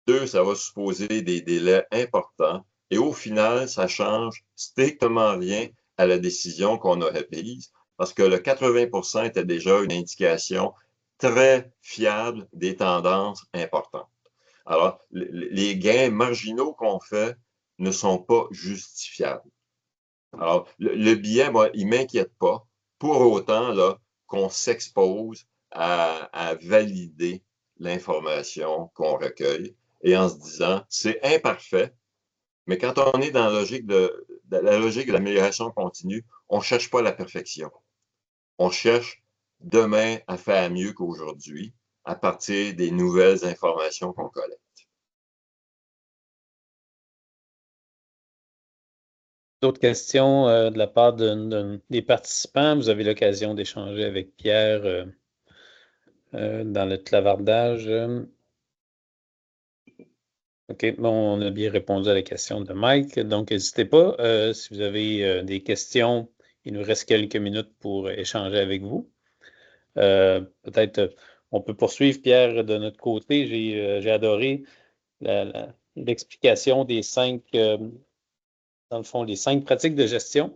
2, ça va supposer des délais importants. Et au final, ça change strictement rien à la décision qu'on aurait prise parce que le 80% était déjà une indication très fiable des tendances importantes. Alors, les gains marginaux qu'on fait ne sont pas justifiables. Alors, le biais, moi, il ne m'inquiète pas pour autant là, qu'on s'expose à valider l'information qu'on recueille et en se disant, c'est imparfait, mais quand on est dans la logique de l'amélioration continue, on ne cherche pas la perfection. On cherche demain à faire mieux qu'aujourd'hui à partir des nouvelles informations qu'on collecte. D'autres questions de la part des participants? Vous avez l'occasion d'échanger avec Pierre dans le clavardage. OK, bon, on a bien répondu à la question de Mike. Donc, n'hésitez pas, si vous avez des questions, il nous reste quelques minutes pour échanger avec vous. Peut-être on peut poursuivre, Pierre, de notre côté. J'ai adoré l'explication des 5, dans le fond, les 5 pratiques de gestion.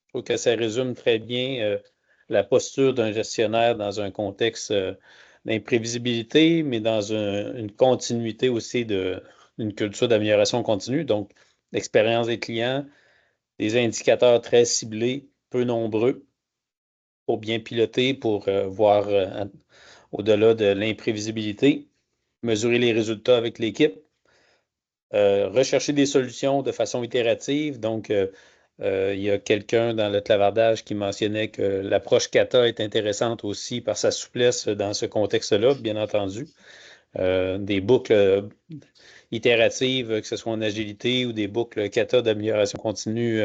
Je trouve que ça résume très bien la posture d'un gestionnaire dans un contexte d'imprévisibilité, mais dans une continuité aussi d'une culture d'amélioration continue. Donc, l'expérience des clients, des indicateurs très ciblés, peu nombreux, pour bien piloter, pour voir au-delà de l'imprévisibilité, mesurer les résultats avec l'équipe, rechercher des solutions de façon itérative. Donc, il y a quelqu'un dans le clavardage qui mentionnait que l'approche kata est intéressante aussi par sa souplesse dans ce contexte-là, bien entendu. Des boucles itératives, que ce soit en agilité ou des boucles kata d'amélioration continue,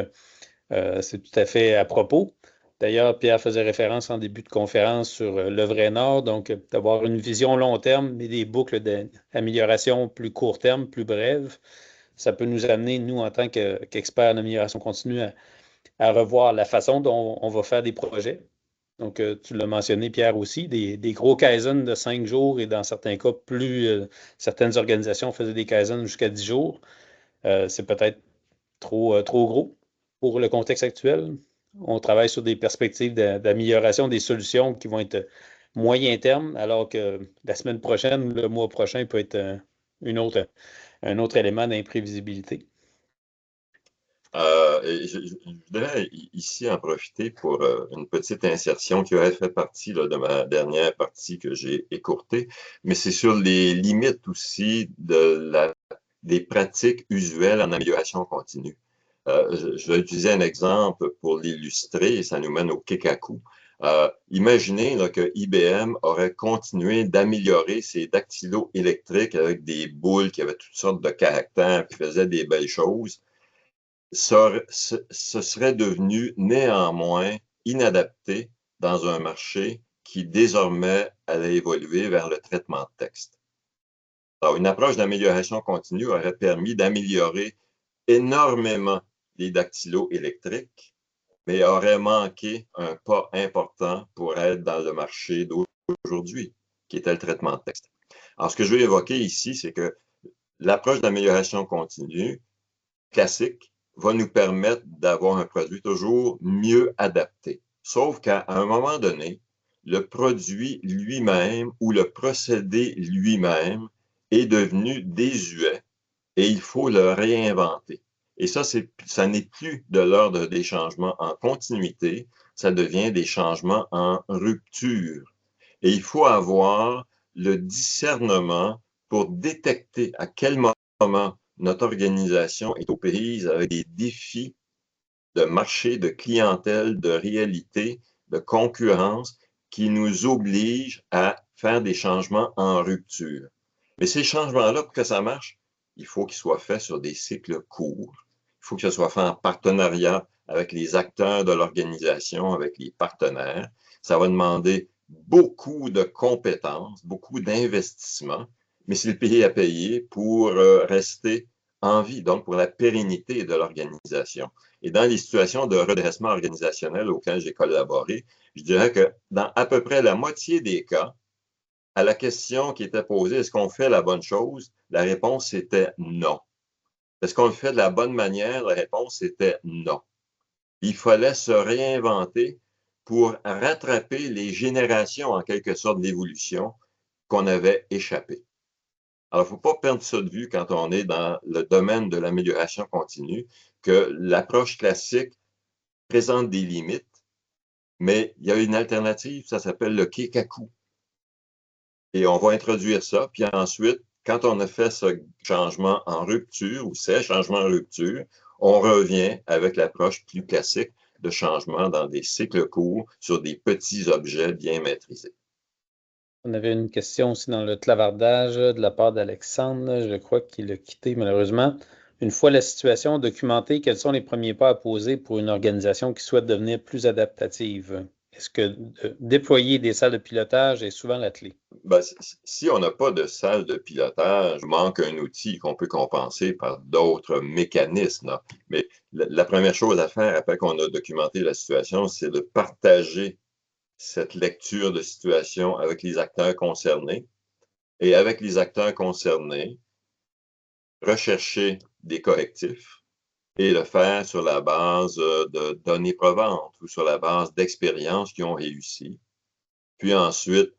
c'est tout à fait à propos. D'ailleurs, Pierre faisait référence en début de conférence sur le vrai nord, donc d'avoir une vision long terme, mais des boucles d'amélioration plus court terme, plus brèves. Ça peut nous amener, nous, en tant qu'experts en amélioration continue, à revoir la façon dont on va faire des projets. Donc, tu l'as mentionné, Pierre, aussi, des gros Kaizen de 5 jours et dans certains cas, certaines organisations faisaient des Kaizen jusqu'à 10 jours. C'est peut-être trop gros pour le contexte actuel. On travaille sur des perspectives d'amélioration des solutions qui vont être moyen terme, alors que la semaine prochaine, le mois prochain peut être un autre élément d'imprévisibilité. Je voudrais ici en profiter pour une petite insertion qui aurait fait partie là, de ma dernière partie que j'ai écourtée, mais c'est sur les limites aussi des pratiques usuelles en amélioration continue. Je vais utiliser un exemple pour l'illustrer et ça nous mène au Kekaku. Imaginez là, que IBM aurait continué d'améliorer ses dactylos électriques avec des boules qui avaient toutes sortes de caractères qui faisaient des belles choses. Ce serait devenu néanmoins inadapté dans un marché qui désormais allait évoluer vers le traitement de texte. Alors, une approche d'amélioration continue aurait permis d'améliorer énormément les dactylos électriques, mais aurait manqué un pas important pour être dans le marché d'aujourd'hui, qui était le traitement de texte. Alors, ce que je veux évoquer ici, c'est que l'approche d'amélioration continue classique va nous permettre d'avoir un produit toujours mieux adapté. Sauf qu'à un moment donné, le produit lui-même ou le procédé lui-même est devenu désuet et il faut le réinventer. Et ça n'est plus de l'ordre des changements en continuité, ça devient des changements en rupture. Et il faut avoir le discernement pour détecter à quel moment notre organisation est aux prises avec des défis de marché, de clientèle, de réalité, de concurrence qui nous obligent à faire des changements en rupture. Mais ces changements-là, pour que ça marche, il faut qu'ils soient faits sur des cycles courts. Il faut que ce soit fait en partenariat avec les acteurs de l'organisation, avec les partenaires. Ça va demander beaucoup de compétences, beaucoup d'investissements, mais c'est le prix à payer pour rester en vie, donc pour la pérennité de l'organisation. Et dans les situations de redressement organisationnel auxquelles j'ai collaboré, je dirais que dans à peu près la moitié des cas, à la question qui était posée, est-ce qu'on fait la bonne chose? La réponse était non. Est-ce qu'on le fait de la bonne manière? La réponse était non. Il fallait se réinventer pour rattraper les générations, en quelque sorte, d'évolution qu'on avait échappé. Alors, il ne faut pas perdre ça de vue quand on est dans le domaine de l'amélioration continue, que l'approche classique présente des limites, Mais il y a une alternative, ça s'appelle le Kikaku. Et on va introduire ça, puis ensuite, quand on a fait ce changement en rupture ou ces changements en rupture, on revient avec l'approche plus classique de changement dans des cycles courts sur des petits objets bien maîtrisés. On avait une question aussi dans le clavardage de la part d'Alexandre. Je crois qu'il a quitté malheureusement. Une fois la situation documentée, quels sont les premiers pas à poser pour une organisation qui souhaite devenir plus adaptative? Est-ce que déployer des salles de pilotage est souvent la clé? Ben, si on n'a pas de salle de pilotage, manque un outil qu'on peut compenser par d'autres mécanismes, là. Mais la première chose à faire après qu'on a documenté la situation, c'est de partager cette lecture de situation avec les acteurs concernés. Et avec les acteurs concernés, rechercher des correctifs et le faire sur la base de données probantes ou sur la base d'expériences qui ont réussi. Puis ensuite,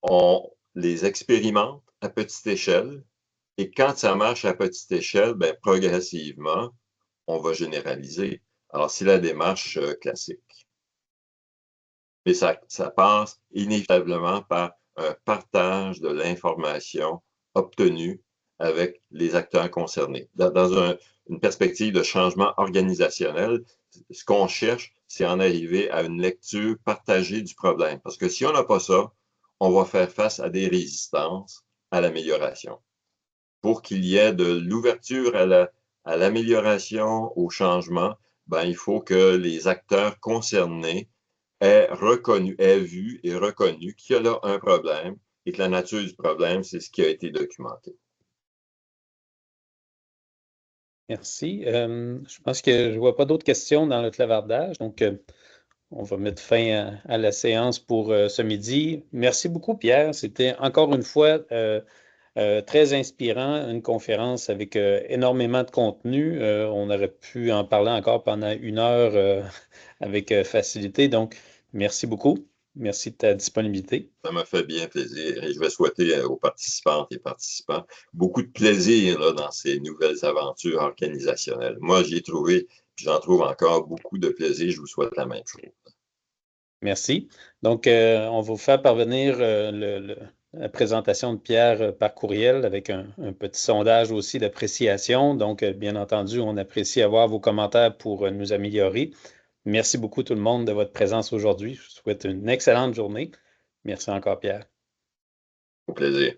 on les expérimente à petite échelle et quand ça marche à petite échelle, ben, progressivement, on va généraliser. Alors, c'est la démarche classique. Mais ça passe inévitablement par un partage de l'information obtenue avec les acteurs concernés. Dans une perspective de changement organisationnel, ce qu'on cherche, c'est en arriver à une lecture partagée du problème. Parce que si on n'a pas ça, on va faire face à des résistances à l'amélioration. Pour qu'il y ait de l'ouverture à l'amélioration, au changement, ben, il faut que les acteurs concernés aient vu et reconnu qu'il y a là un problème et que la nature du problème, c'est ce qui a été documenté. Merci. Je pense que je ne vois pas d'autres questions dans le clavardage, donc on va mettre fin à la séance pour ce midi. Merci beaucoup, Pierre. C'était encore une fois très inspirant, une conférence avec énormément de contenu. On aurait pu en parler encore pendant 1 heure avec facilité. Donc, merci beaucoup. Merci de ta disponibilité. Ça m'a fait bien plaisir et je vais souhaiter aux participantes et participants beaucoup de plaisir là, dans ces nouvelles aventures organisationnelles. Moi, j'y ai trouvé, puis j'en trouve encore beaucoup de plaisir. Je vous souhaite la même chose. Merci. Donc, on va vous faire parvenir la présentation de Pierre par courriel avec un petit sondage aussi d'appréciation. Donc, bien entendu, on apprécie avoir vos commentaires pour nous améliorer. Merci beaucoup tout le monde de votre présence aujourd'hui. Je vous souhaite une excellente journée. Merci encore, Pierre. Au plaisir.